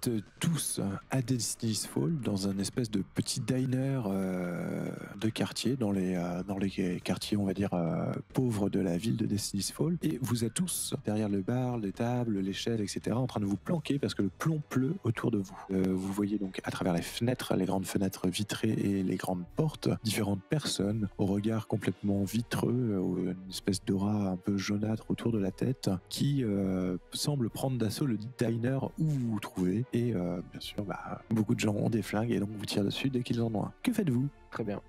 êtes tous à Destiny's Fall dans un espèce de petit diner de quartier, dans les quartiers, on va dire, pauvres de la ville de Destiny's Fall. Et vous êtes tous derrière le bar, les tables, l'échelle, etc., en train de vous planquer parce que le plomb pleut autour de vous. Vous voyez donc à travers les fenêtres, les grandes fenêtres vitrées et les grandes portes, différentes personnes au regard complètement vitreux, une espèce d'aura un peu jaunâtre autour de la tête, qui semble prendre d'assaut le diner où vous vous trouvez. Et bien sûr, beaucoup de gens ont des flingues et donc vous tirent dessus dès qu'ils en ont un. Que faites-vous ? Très bien.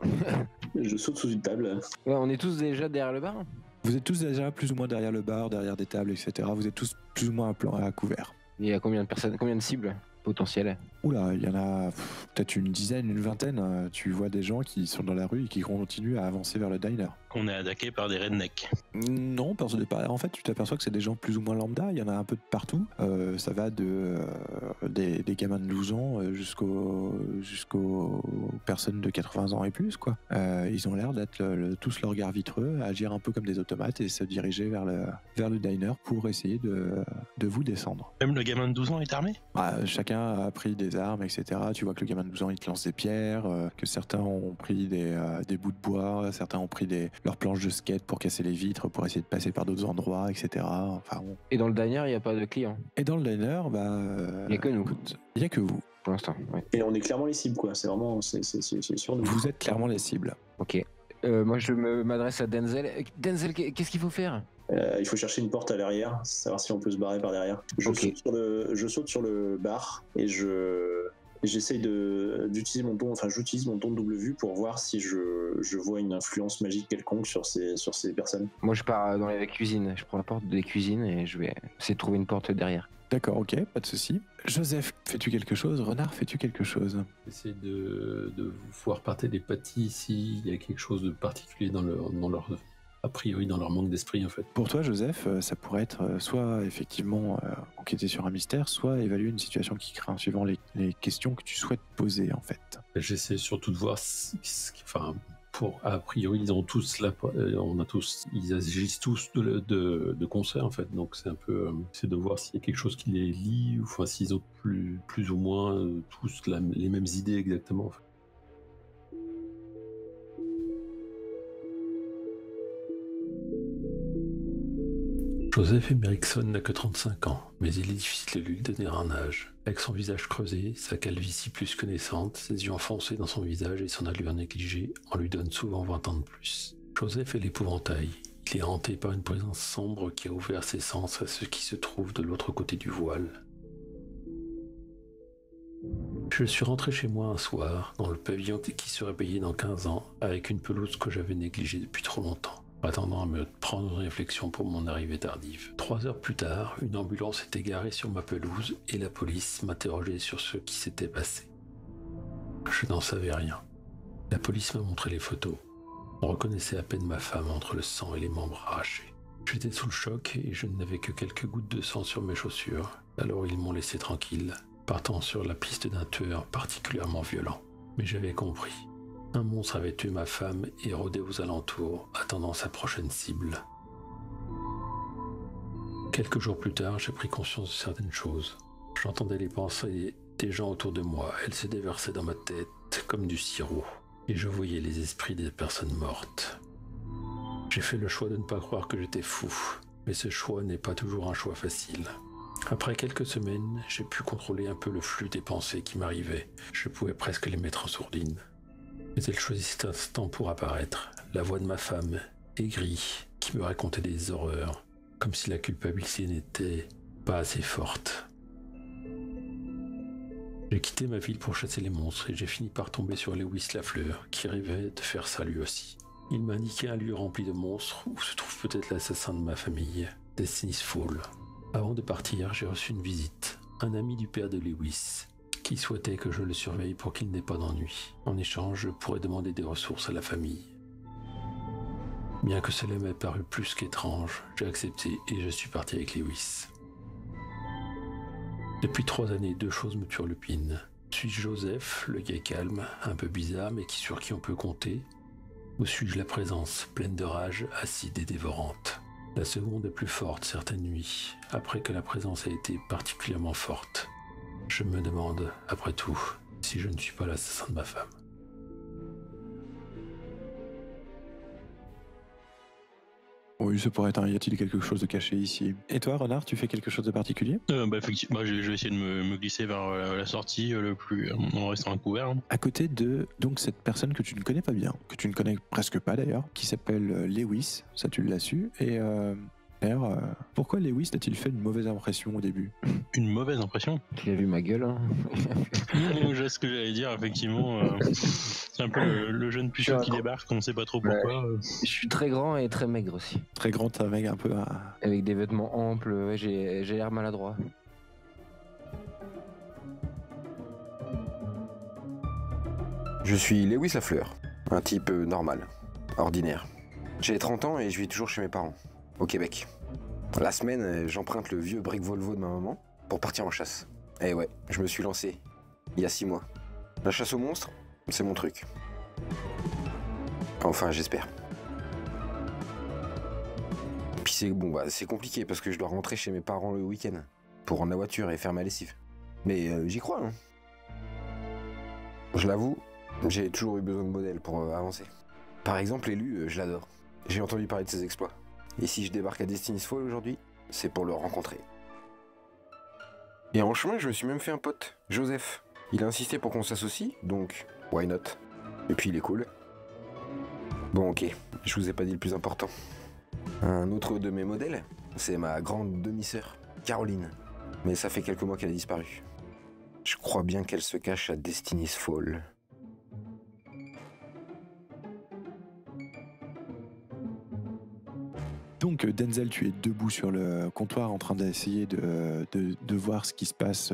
Je saute sous une table. Ouais, on est tous déjà derrière le bar. Vous êtes tous déjà plus ou moins derrière le bar, derrière des tables, etc. Vous êtes tous plus ou moins à couvert. Il y a combien de personnes, combien de cibles potentielles? Oula, il y en a peut-être une dizaine, une vingtaine. Tu vois des gens qui sont dans la rue et qui continuent à avancer vers le diner. On est attaqué par des rednecks. Non, parce que en fait, tu t'aperçois que c'est des gens plus ou moins lambda. Il y en a un peu de partout. Ça va des gamins de 12 ans jusqu'aux personnes de 80 ans et plus, quoi. Ils ont l'air d'être tous le regard vitreux, agir un peu comme des automates et se diriger vers le diner pour essayer de vous descendre. Même le gamin de 12 ans est armé ? Chacun a pris des armes, etc. Tu vois que le gamin de 12 ans, il te lance des pierres, que certains ont pris des bouts de bois, certains ont pris leurs planches de skate pour casser les vitres, pour essayer de passer par d'autres endroits, etc. Enfin, bon. Et dans le diner, il n'y a pas de clients? Et dans le diner, il n'y a que nous. Il n'y a que vous. Pour l'instant, ouais. Et on est clairement les cibles, quoi. C'est vraiment, c'est sûr. Vous êtes clairement les cibles. Ok. Moi, je m'adresse à Denzel. Denzel, qu'est-ce qu'il faut faire? Il faut chercher une porte à l'arrière, savoir si on peut se barrer par derrière. Je saute sur le bar et j'essaye d'utiliser mon don, j'utilise mon don de double vue pour voir si je vois une influence magique quelconque sur ces personnes. Moi, je pars dans la cuisine. Je prends la porte des cuisines et je vais essayer de trouver une porte derrière. D'accord, ok, pas de souci. Joseph, fais-tu quelque chose? Renard, fais-tu quelque chose? Essayez de voir partir des pâtis s'il y a quelque chose de particulier dans leur a priori dans leur manque d'esprit, en fait. Pour toi, Joseph, ça pourrait être soit effectivement enquêter sur un mystère, soit évaluer une situation qui craint, suivant les questions que tu souhaites poser, en fait. J'essaie surtout de voir a priori, ils ont tous ils agissent tous de concert, en fait. Donc c'est un peu, c'est de voir s'il y a quelque chose qui les lie, ou s'ils ont plus ou moins tous les mêmes idées exactement, en fait. Joseph Emerickson n'a que 35 ans, mais il est difficile de lui donner un âge. Avec son visage creusé, sa calvitie plus que naissante, ses yeux enfoncés dans son visage et son allure négligée, on lui donne souvent 20 ans de plus. Joseph est l'épouvantail. Il est hanté par une présence sombre qui a ouvert ses sens à ce qui se trouve de l'autre côté du voile. Je suis rentré chez moi un soir, dans le pavillon qui serait payé dans 15 ans, avec une pelouse que j'avais négligée depuis trop longtemps, attendant à me prendre une réflexion pour mon arrivée tardive. 3 heures plus tard, une ambulance était garée sur ma pelouse et la police m'interrogeait sur ce qui s'était passé. Je n'en savais rien. La police m'a montré les photos. On reconnaissait à peine ma femme entre le sang et les membres arrachés. J'étais sous le choc et je n'avais que quelques gouttes de sang sur mes chaussures, alors ils m'ont laissé tranquille, partant sur la piste d'un tueur particulièrement violent. Mais j'avais compris. Un monstre avait tué ma femme et rôdait aux alentours, attendant sa prochaine cible. Quelques jours plus tard, j'ai pris conscience de certaines choses. J'entendais les pensées des gens autour de moi. Elles se déversaient dans ma tête comme du sirop. Et je voyais les esprits des personnes mortes. J'ai fait le choix de ne pas croire que j'étais fou. Mais ce choix n'est pas toujours un choix facile. Après quelques semaines, j'ai pu contrôler un peu le flux des pensées qui m'arrivaient. Je pouvais presque les mettre en sourdine. Mais elle choisit cet instant pour apparaître, la voix de ma femme, aigrie, qui me racontait des horreurs, comme si la culpabilité n'était pas assez forte. J'ai quitté ma ville pour chasser les monstres et j'ai fini par tomber sur Lewis Lafleur, qui rêvait de faire ça lui aussi. Il m'a indiqué un lieu rempli de monstres où se trouve peut-être l'assassin de ma famille, Destiny's Fall. Avant de partir, j'ai reçu une visite, un ami du père de Lewis, qui souhaitait que je le surveille pour qu'il n'ait pas d'ennui. En échange, je pourrais demander des ressources à la famille. Bien que cela m'ait paru plus qu'étrange, j'ai accepté et je suis parti avec Lewis. Depuis 3 années, 2 choses me turlupinent. Suis-je Joseph, le gars calme, un peu bizarre mais sur qui on peut compter? Ou suis-je la présence, pleine de rage, acide et dévorante? La seconde est plus forte certaines nuits, après que la présence a été particulièrement forte. Je me demande, après tout, si je ne suis pas l'assassin de ma femme. Oui, ça pourrait être un... Y a-t-il quelque chose de caché ici? Et toi, Renard, tu fais quelque chose de particulier? Effectivement, je vais essayer de me glisser vers la sortie le plus en restant à couvert. À côté de donc cette personne que tu ne connais pas bien, que tu ne connais presque pas d'ailleurs, qui s'appelle Lewis, ça tu l'as su, et d'ailleurs, pourquoi Lewis a-t-il fait une mauvaise impression au début? Une mauvaise impression. Tu as vu ma gueule, hein. Je sais ce que j'allais dire, effectivement. C'est un peu le jeune puceau qui débarque, on ne sait pas trop pourquoi. Je suis très grand et très maigre aussi. Très grand, un mec un peu... Avec des vêtements amples, ouais, j'ai l'air maladroit. Je suis Lewis Lafleur, un type normal, ordinaire. J'ai 30 ans et je vis toujours chez mes parents, au Québec. La semaine, j'emprunte le vieux brick Volvo de ma maman pour partir en chasse. Et ouais, je me suis lancé il y a 6 mois. La chasse aux monstres, c'est mon truc. Enfin, j'espère. Puis c'est compliqué parce que je dois rentrer chez mes parents le week-end pour rendre la voiture et faire ma lessive. Mais j'y crois, hein. Je l'avoue, j'ai toujours eu besoin de modèles pour avancer. Par exemple, l'élu, je l'adore. J'ai entendu parler de ses exploits. Et si je débarque à Destiny's Fall aujourd'hui, c'est pour le rencontrer. Et en chemin, je me suis même fait un pote, Joseph. Il a insisté pour qu'on s'associe, donc why not? Et puis il est cool. Bon, ok, je vous ai pas dit le plus important. Un autre de mes modèles, c'est ma grande demi-sœur, Caroline. Mais ça fait quelques mois qu'elle a disparu. Je crois bien qu'elle se cache à Destiny's Fall. Donc Denzel, tu es debout sur le comptoir en train d'essayer de voir ce qui se passe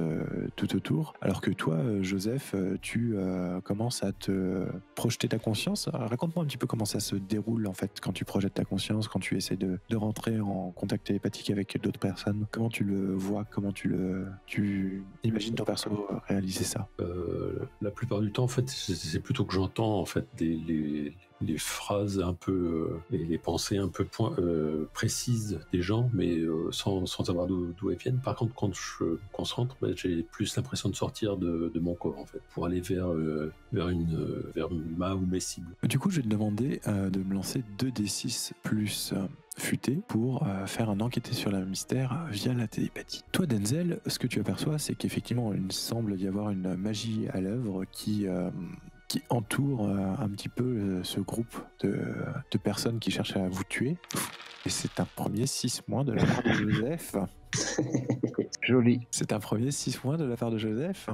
tout autour, alors que toi, Joseph, tu commences à te projeter ta conscience. Raconte-moi un petit peu comment ça se déroule en fait quand tu projettes ta conscience, quand tu essaies de rentrer en contact télépathique avec d'autres personnes. Comment tu le vois, comment tu imagines ton perso réaliser ça? La plupart du temps, en fait, c'est plutôt que j'entends en fait les phrases un peu et les pensées un peu précises des gens, mais sans savoir d'où elles viennent. Par contre, quand je me concentre, j'ai plus l'impression de sortir de mon corps, en fait, pour aller vers ma ou mes cibles. Du coup, je vais te demander de me lancer 2d6 plus futé pour faire un enquêter sur le mystère via la télépathie. Toi, Denzel, ce que tu aperçois, c'est qu'effectivement, il semble y avoir une magie à l'œuvre qui entoure un petit peu ce groupe de personnes qui cherchent à vous tuer. Et c'est un premier 6 mois de la part de Joseph. Joli. C'est un premier 6 mois de la part de Joseph.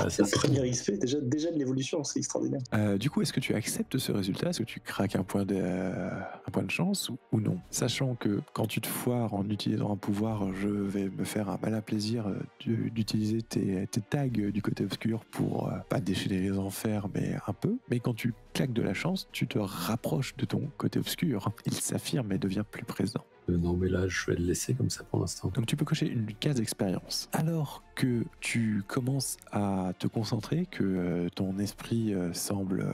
C'est un premier XP, déjà de l'évolution, c'est extraordinaire. Du coup, est-ce que tu acceptes ce résultat? Est-ce que tu craques un point de chance ou non? Sachant que quand tu te foires en utilisant un pouvoir, je vais me faire un malin plaisir d'utiliser tes tags du côté obscur pour pas déchaîner les enfers, mais un peu. Mais quand tu claques de la chance, tu te rapproches de ton côté obscur. Il s'affirme et devient plus présent. Non, mais là, je vais le laisser comme ça pour l'instant. Donc tu peux cocher une case d'expérience. Alors que tu commences à te concentrer, que ton esprit semble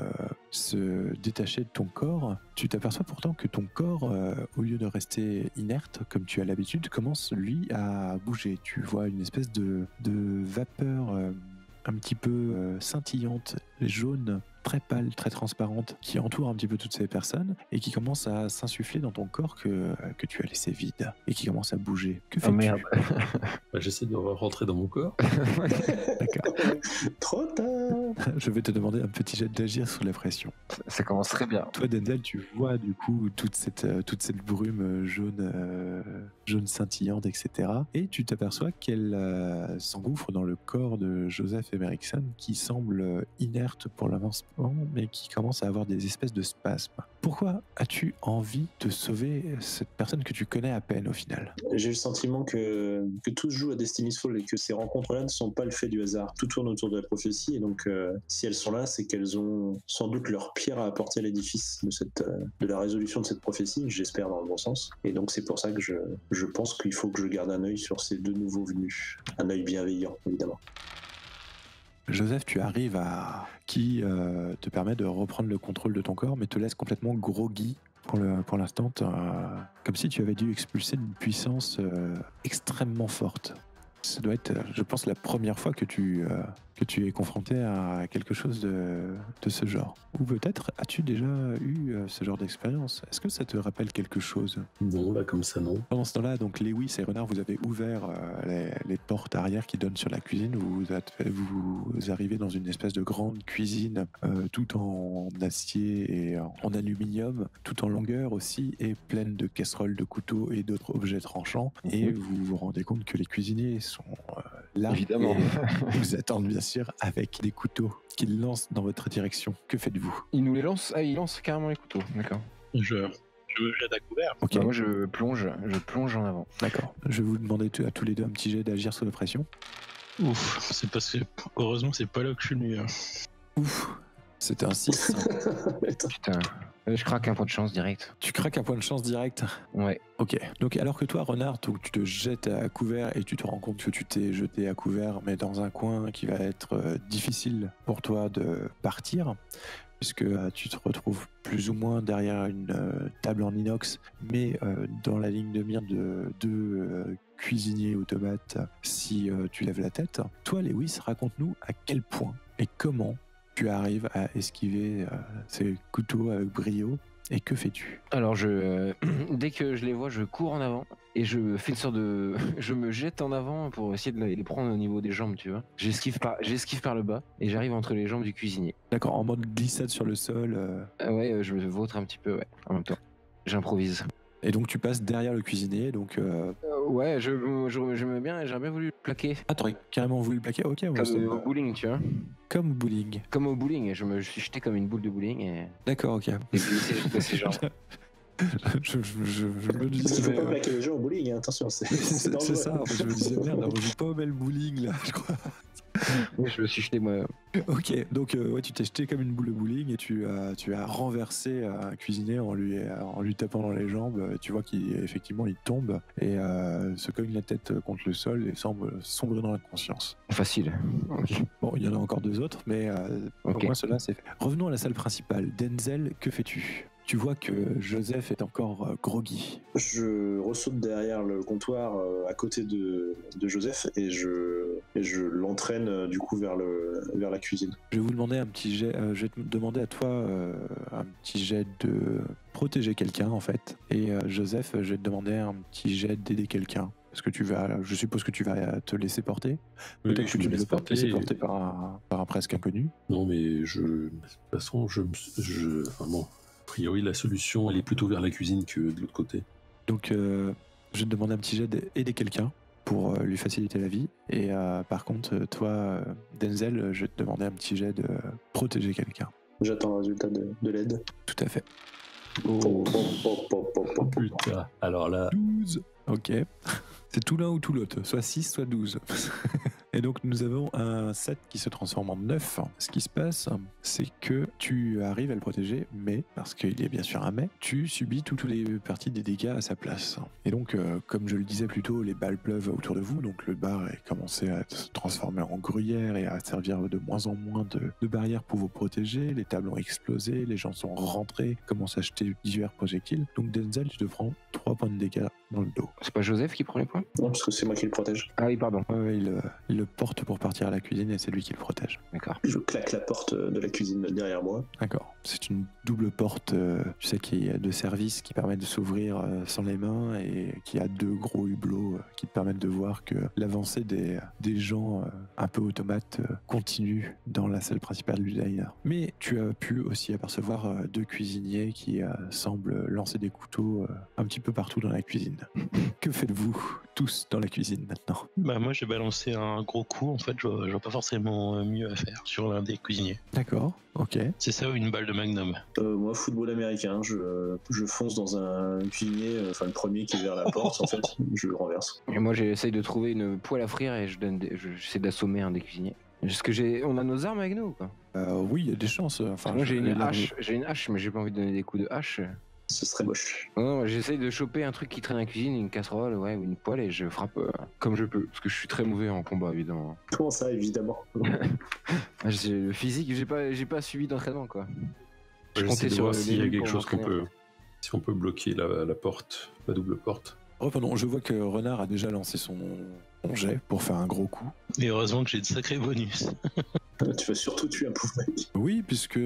se détacher de ton corps, tu t'aperçois pourtant que ton corps, au lieu de rester inerte, comme tu as l'habitude, commence, lui, à bouger. Tu vois une espèce de vapeur un petit peu scintillante, jaune, très pâle, très transparente, qui entoure un petit peu toutes ces personnes et qui commence à s'insuffler dans ton corps que tu as laissé vide et qui commence à bouger. Que fais-tu? Merde. J'essaie de rentrer dans mon corps. D'accord. Trop tard. Je vais te demander un petit jet d'agir sous la pression. Ça commence très bien. Toi, Denzel, tu vois du coup toute cette brume jaune scintillante, etc. Et tu t'aperçois qu'elle s'engouffre dans le corps de Joseph Emerickson, qui semble inerte pour l'avancement, mais qui commence à avoir des espèces de spasmes. Pourquoi as-tu envie de sauver cette personne que tu connais à peine au final? J'ai le sentiment que tout se joue à Destiny's Fall et que ces rencontres-là ne sont pas le fait du hasard. Tout tourne autour de la prophétie et donc si elles sont là, c'est qu'elles ont sans doute leur pierre à apporter à l'édifice de la résolution de cette prophétie, j'espère dans le bon sens. Et donc c'est pour ça que je pense qu'il faut que je garde un œil sur ces deux nouveaux venus. Un œil bienveillant, évidemment. Joseph, tu arrives qui te permet de reprendre le contrôle de ton corps, mais te laisse complètement groggy pour l'instant, comme si tu avais dû expulser une puissance extrêmement forte. Ça doit être, je pense, la première fois que tu es confronté à quelque chose de ce genre. Ou peut-être as-tu déjà eu ce genre d'expérience. Est-ce que ça te rappelle quelque chose? Non, là, comme ça, non. Pendant ce temps-là, donc Lewis et Renard, vous avez ouvert les portes arrière qui donnent sur la cuisine. Vous arrivez dans une espèce de grande cuisine, tout en acier et en aluminium, tout en longueur aussi, et pleine de casseroles, de couteaux et d'autres objets tranchants. Et vous vous rendez compte que les cuisiniers sont là. Évidemment. Et vous attendent bien sûr avec des couteaux qu'ils lancent dans votre direction. Que faites-vous? Il nous les lance. Ah, il lance carrément les couteaux. D'accord. Je me jette à couvert. Ok, Bah, moi, je plonge en avant. d'accord. Je vais vous demander à tous les deux un petit jet d'agir sous la pression. Ouf, c'est parce que heureusement c'est pas là que je suis le meilleur. Ouf, c'était un 6. Putain. Je craque un point de chance direct. Tu craques un point de chance direct. Ouais. Ok. Donc alors que toi, Renard, tu te jettes à couvert et tu te rends compte que tu t'es jeté à couvert, mais dans un coin qui va être difficile pour toi de partir, puisque tu te retrouves plus ou moins derrière une table en inox, mais dans la ligne de mire de deux cuisiniers automates si tu lèves la tête. Toi, Lewis, raconte-nous à quel point et comment tu arrives à esquiver ces couteaux avec brio, et que fais-tu? Alors dès que je les vois, je cours en avant et je fais une sorte de, je me jette en avant pour essayer de les prendre au niveau des jambes, tu vois. J'esquive par le bas et j'arrive entre les jambes du cuisinier. D'accord, en mode glissade sur le sol. Ouais, je me vautre un petit peu, ouais, en même temps. J'improvise. Et donc tu passes derrière le cuisinier, donc... Ouais, j'aimerais bien, j'aurais bien voulu le plaquer. Ah, t'aurais carrément voulu le plaquer? Ok, ouais, c'est Comme bon. au bowling, tu vois. Comme bowling. Comme au bowling, je suis jeté comme une boule de bowling et D'accord, ok. glissé ses jambes. je me Parce disais... qu'il faut pas plaquer les gens au bowling, hein, attention, c'est dangereux. C'est ça, en fait, je me disais, merde, on joue pas au bel bowling, là, je crois. Je me suis jeté moi. Ok, donc ouais, tu t'es jeté comme une boule de bowling et tu as renversé un cuisinier en lui tapant dans les jambes. Tu vois qu'effectivement il tombe et se cogne la tête contre le sol et semble sombrer dans l'inconscience. Facile. Ok. Bon, il y en a encore deux autres, mais au Ok. moins cela c'est fait. Revenons à la salle principale. Denzel, que fais-tu? Tu vois que Joseph est encore groggy. Je ressaute derrière le comptoir à côté de Joseph et je l'entraîne du coup vers la cuisine. Je vais vous demander un petit jet. Je vais te demander à toi un petit jet de protéger quelqu'un en fait. Et Joseph, je vais te demander un petit jet d'aider quelqu'un. Parce que je suppose que tu vas te laisser porter. Oui, Peut-être je que tu me ne laisse veux pas te laisser porter porter. par un presque inconnu. Non, mais de toute façon, enfin bon, a priori, la solution, elle est plutôt vers la cuisine que de l'autre côté. Donc, je vais te demander un petit jet d'aider quelqu'un pour lui faciliter la vie. Et par contre, toi, Denzel, je vais te demander un petit jet de protéger quelqu'un. J'attends le résultat de l'aide. Tout à fait. Oh. Putain, alors là, 12. Ok. C'est tout l'un ou tout l'autre, soit 6, soit 12. Et donc nous avons un 7 qui se transforme en 9. Ce qui se passe, c'est que tu arrives à le protéger, mais, parce qu'il y a bien sûr un mais, tu subis toutes les parties des dégâts à sa place. Et donc, comme je le disais plus tôt, les balles pleuvent autour de vous, donc le bar a commencé à se transformer en gruyère et à servir de moins en moins de barrières pour vous protéger. Les tables ont explosé, les gens sont rentrés, commencent à jeter divers projectiles. Donc Denzel, tu te prends 3 points de dégâts dans le dos. C'est pas Joseph qui prend les points? Non, parce que c'est moi qui le protège. Ah oui, pardon. Ouais, il le porte pour partir à la cuisine et c'est lui qui le protège. D'accord. Je claque la porte de la cuisine derrière moi. D'accord. C'est une double porte, tu sais, qui est de service qui permet de s'ouvrir sans les mains et qui a 2 gros hublots qui te permettent de voir que l'avancée des gens un peu automates continue dans la salle principale du diner. Mais tu as pu aussi apercevoir 2 cuisiniers qui semblent lancer des couteaux un petit peu partout dans la cuisine. Que faites-vous tous dans la cuisine maintenant? Bah moi j'ai balancé un gros coup, en fait je vois pas forcément mieux à faire sur l'un des cuisiniers. D'accord, ok. C'est ça ou une balle de Magnum? Moi, football américain, je fonce dans un cuisinier, enfin le premier qui est vers la porte, en fait, je le renverse. Et moi j'essaye de trouver une poêle à frire et j'essaie d'assommer un des cuisiniers. Est-ce que on a nos armes avec nous ou quoi? Oui, il y a des chances. Enfin, Moi j'ai une hache, mais j'ai pas envie de donner des coups de hache. Ce serait moche. Non, j'essaye de choper un truc qui traîne à la cuisine, une casserole, ouais, ou une poêle, et je frappe comme je peux. Parce que je suis très mauvais en combat, évidemment. Comment ça, évidemment? Le physique, j'ai pas suivi d'entraînement, quoi. Je j'essaie comptais de sur voir le s'il y a début quelque pour chose qu'on m'entraîner. peut, si on peut bloquer la porte, la double porte. Reprenons, je vois que Renard a déjà lancé son jet pour faire un gros coup. Et heureusement que j'ai de sacrés bonus. Tu vas surtout tuer un pauvre mec. Oui, puisque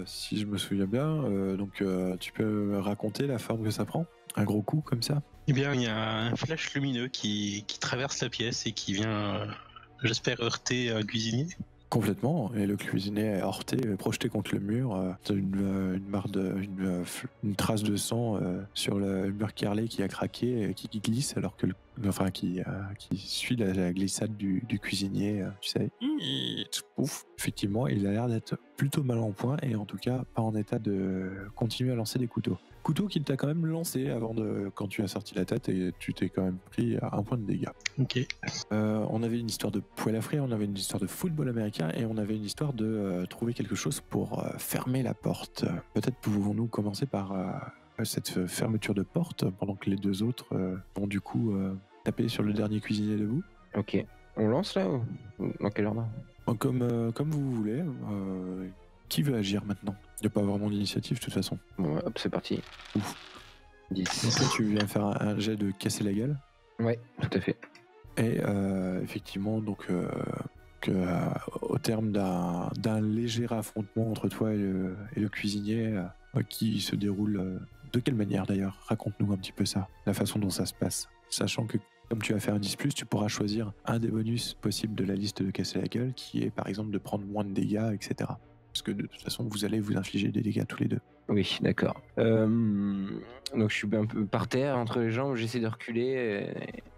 si je me souviens bien, tu peux raconter la forme que ça prend? Un gros coup comme ça? Eh bien, il y a un flash lumineux qui traverse la pièce et qui vient, j'espère, heurter un cuisinier. Complètement, et le cuisinier est heurté, projeté contre le mur. T'as une trace de sang sur le mur carrelé qui a craqué, qui glisse, alors que qui suit la glissade du cuisinier. Tu sais, pouf. Effectivement, il a l'air d'être plutôt mal en point et en tout cas pas en état de continuer à lancer des couteaux. Couteau qu'il t'a quand même lancé quand tu as sorti la tête et tu t'es quand même pris 1 point de dégâts. Ok. On avait une histoire de poêle à frire, on avait une histoire de football américain et on avait une histoire de trouver quelque chose pour fermer la porte. Peut-être pouvons-nous commencer par cette fermeture de porte pendant que les 2 autres vont du coup taper sur le dernier cuisinier debout. Ok. On lance là ou dans quel ordre? Comme vous voulez. Qui veut agir maintenant? Il n'y a pas vraiment d'initiative de toute façon. Bon, hop, c'est parti. Ouf. 10. Donc là, tu viens faire un jet de casser la gueule. Ouais, tout à fait. Et effectivement, donc, au terme d'un léger affrontement entre toi et le cuisinier, qui se déroule de quelle manière d'ailleurs? Raconte-nous un petit peu ça, la façon dont ça se passe. Sachant que comme tu as fait un 10+, tu pourras choisir un des bonus possibles de la liste de casser la gueule, qui est par exemple de prendre moins de dégâts, etc. Parce que de toute façon, vous allez vous infliger des dégâts tous les deux. Oui, d'accord. Donc je suis un peu par terre, entre les jambes, j'essaie de reculer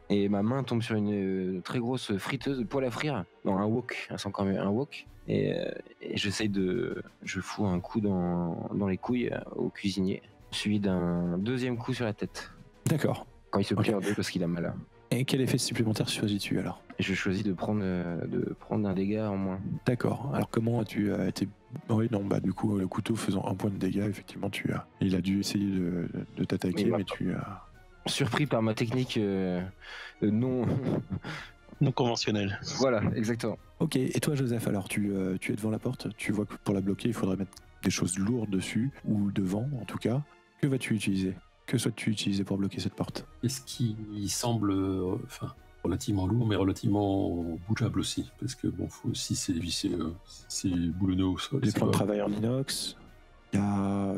et ma main tombe sur une très grosse friteuse de poêle à frire. Non, un wok, c'est encore mieux, un wok. Et j'essaie je fous un coup dans les couilles au cuisinier, suivi d'un 2e coup sur la tête. D'accord. Quand il se plie en deux parce qu'il a mal. Et quel effet supplémentaire choisis-tu alors? Je choisis de prendre un dégât en moins. D'accord. Alors comment as-tu été... Oui, non, bah du coup, le couteau faisant 1 point de dégâts, effectivement, il a dû essayer de t'attaquer, mais tu as... Surpris par ma technique non... Non conventionnelle. Voilà, exactement. Ok, et toi Joseph, alors tu es devant la porte, tu vois que pour la bloquer, il faudrait mettre des choses lourdes dessus, ou devant en tout cas. Que vas-tu utiliser? Que souhaites-tu utiliser pour bloquer cette porte? Est-ce qu'il semble relativement lourd, mais relativement bougeable aussi? Parce que bon, faut aussi c'est boulonneux au sol. Les plans de travail en inox, il y a...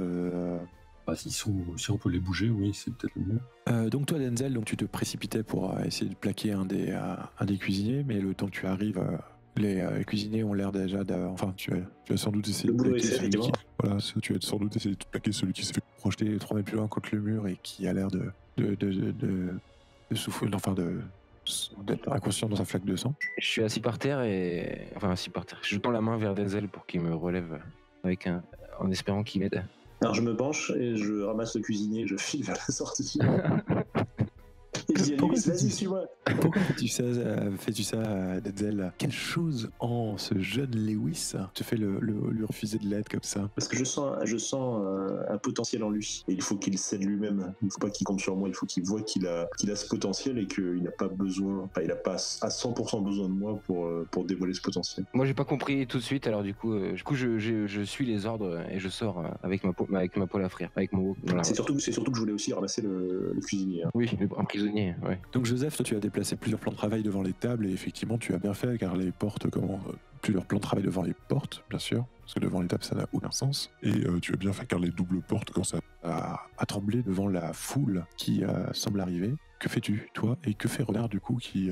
si on peut les bouger, oui, c'est peut-être le mieux. Donc toi Denzel, donc tu te précipitais pour essayer de plaquer un des cuisiniers, mais le temps que tu arrives, les cuisiniers ont l'air déjà enfin tu as sans doute essayé de plaquer celui qui... Voilà, tu as sans doute essayé de plaquer celui qui s'est fait projeter 3 mètres plus loin contre le mur et qui a l'air de souffrir, enfin d'être inconscient dans sa flaque de sang. Je suis assis par terre Je tends la main vers Denzel pour qu'il me relève en espérant qu'il m'aide. Alors je me penche et je ramasse le cuisinier et je file vers la sortie. Et je dis à Lewis, vas-y, suis-moi. Pourquoi fais-tu ça, Denzel? Quelle chose en ce jeune Lewis te fait lui refuser de l'aide comme ça? Parce que je sens un potentiel en lui. Et il faut qu'il cède lui-même. Il ne faut pas qu'il compte sur moi. Il faut qu'il voit qu'il a ce potentiel et qu'il n'a pas besoin, enfin, il n'a pas à 100% besoin de moi pour dévoiler ce potentiel. Moi, j'ai pas compris tout de suite. Alors du coup, je suis les ordres et je sors avec ma poêle à frire, avec mon wok. Voilà. C'est surtout que je voulais aussi ramasser le cuisinier. Hein. Oui, un prisonnier. Ouais. Donc Joseph, toi tu as déplacé plusieurs plans de travail devant les tables et effectivement tu as bien fait car les portes plusieurs plans de travail devant les portes, bien sûr, parce que devant les tables ça n'a aucun sens. Et tu as bien fait car les doubles portes commencent à trembler devant la foule qui semble arriver. Que fais-tu, toi? Et que fait Renard du coup qui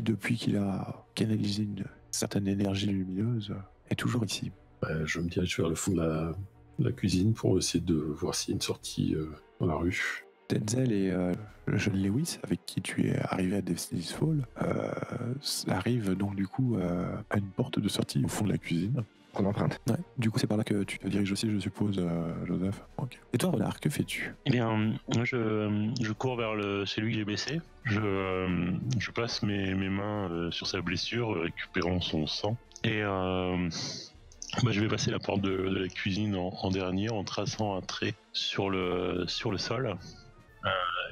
depuis qu'il a canalisé une certaine énergie lumineuse est toujours ici? Je me dirige vers le fond de la cuisine pour essayer de voir s'il y a une sortie dans la rue. Denzel et le jeune Lewis, avec qui tu es arrivé à Destiny's Fall, arrivent donc du coup à une porte de sortie au fond de la cuisine. Qu'on emprunte. Ouais. Du coup, c'est par là que tu te diriges aussi, je suppose, Joseph. Okay. Et toi, Renard, que fais-tu? Eh bien, moi, je cours vers celui que j'ai blessé. Je passe mes mains sur sa blessure, récupérant son sang. Et je vais passer la porte de la cuisine en dernier, en traçant un trait sur le sol.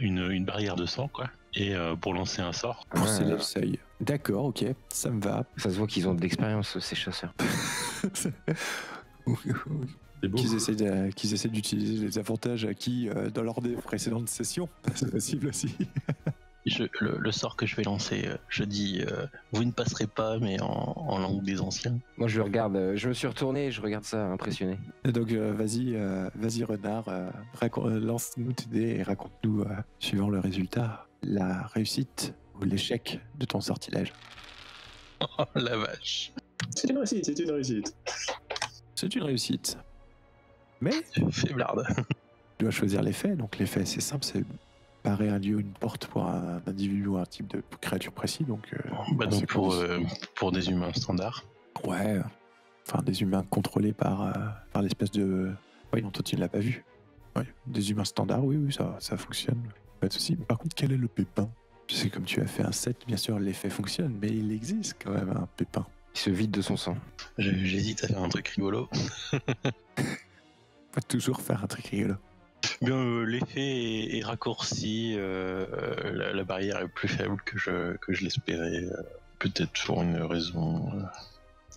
Une barrière de sang, quoi. Et pour lancer un sort. Pour sceller le seuil. D'accord, ok, ça me va. Ça se voit qu'ils ont de l'expérience, ces chasseurs. C'est beau. qu'ils essaient d'utiliser les avantages acquis dans lors des précédentes sessions. C'est possible aussi. Le sort que je vais lancer, je dis vous ne passerez pas, mais en langue des anciens. Moi je regarde, je me suis retourné et je regarde ça impressionné. Et donc vas-y Renard, lance-nous tes dés et raconte-nous, suivant le résultat, la réussite ou l'échec de ton sortilège. Oh la vache. C'est une réussite, c'est une réussite. C'est une réussite. Mais Faiblarde. tu dois choisir les faits, donc les faits c'est simple, c'est barrer un lieu ou une porte pour un individu ou un type de créature précis, donc... donc pour des humains standards. Ouais, enfin des humains contrôlés par l'espèce de... Oui, non, toi tu ne l'as pas vu. Ouais, des humains standards, oui, ça fonctionne. Pas de souci. Par contre, quel est le pépin? Je sais, comme tu as fait un 7, bien sûr, l'effet fonctionne, mais il existe quand même un pépin. Il se vide de son sang. J'hésite à faire un truc rigolo. Faut toujours faire un truc rigolo. Bien, l'effet est raccourci, la barrière est plus faible que je l'espérais. Peut-être pour une raison.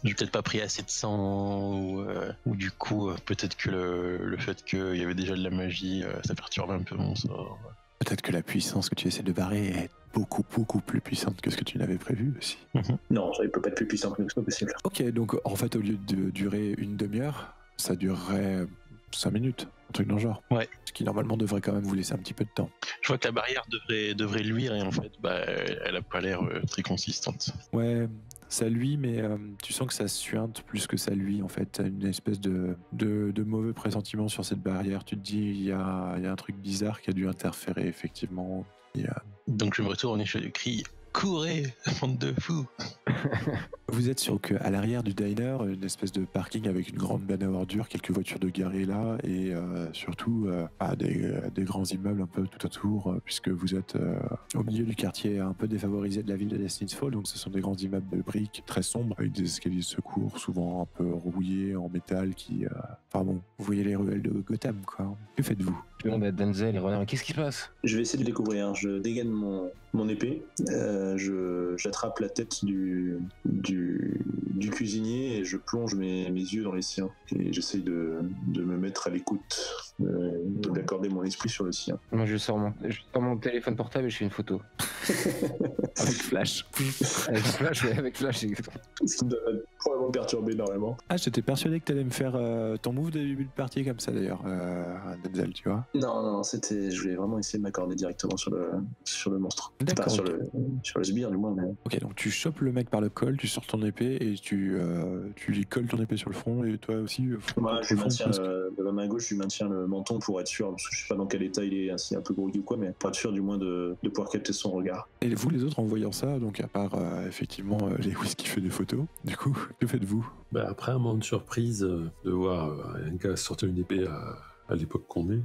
J'ai peut-être pas pris assez de sang, ou du coup, peut-être que le fait qu'il y avait déjà de la magie, ça perturbe un peu mon sort. Peut-être que la puissance que tu essaies de barrer est beaucoup plus puissante que ce que tu n'avais prévu aussi. Non, ça ne peut pas être plus puissant que nous, c'est pas possible. Ok, donc en fait, au lieu de durer une demi-heure, ça durerait 5 minutes, un truc dans le genre. Ouais. Ce qui normalement devrait quand même vous laisser un petit peu de temps. Je vois que la barrière devrait luire et en fait, elle a pas l'air très consistante. Ouais, ça luit, mais tu sens que ça suinte plus que ça luit en fait. T'as une espèce de mauvais pressentiment sur cette barrière. Tu te dis, il y a un truc bizarre qui a dû interférer effectivement. Donc je me retourne et je crie « Courez, bande de fous !» Vous êtes à l'arrière du diner, une espèce de parking avec une grande benne à ordures, quelques voitures de garées là, et surtout des grands immeubles un peu tout autour, puisque vous êtes au milieu du quartier un peu défavorisé de la ville de Destiny's Fall, donc ce sont des grands immeubles de briques très sombres, avec des escaliers de secours, souvent un peu rouillés en métal, vous voyez les ruelles de Gotham, quoi. Que faites-vous? Je demande à Denzel et Renard, qu'est-ce qui se passe? Je vais essayer de le découvrir. Je dégaine mon épée, j'attrape la tête du cuisinier et je plonge mes yeux dans les siens. Et j'essaye de me mettre à l'écoute, d'accorder mon esprit sur le sien. Moi je sors mon téléphone portable et je fais une photo. Avec flash. Avec flash, exactement. Ce qui me doit probablement perturber énormément. Ah, j'étais persuadé que t'allais me faire ton move de début de partie comme ça d'ailleurs, Denzel, tu vois. Non, je voulais vraiment essayer de m'accorder directement sur le monstre. D'accord. Pas sur le sbire du moins, mais... Ok, donc tu chopes le mec par le col, tu sors ton épée et tu lui colles ton épée sur le front et toi aussi. Moi, je maintiens de la main gauche, je lui maintiens le menton pour être sûr, parce que je sais pas dans quel état il est, ainsi un peu groggy ou quoi, mais pour être sûr du moins de pouvoir capter son regard. Et vous les autres en voyant ça, donc à part effectivement Lewis qui fait des photos, du coup, que faites-vous? Après un moment de surprise de voir un gars sortir une épée à l'époque qu'on est,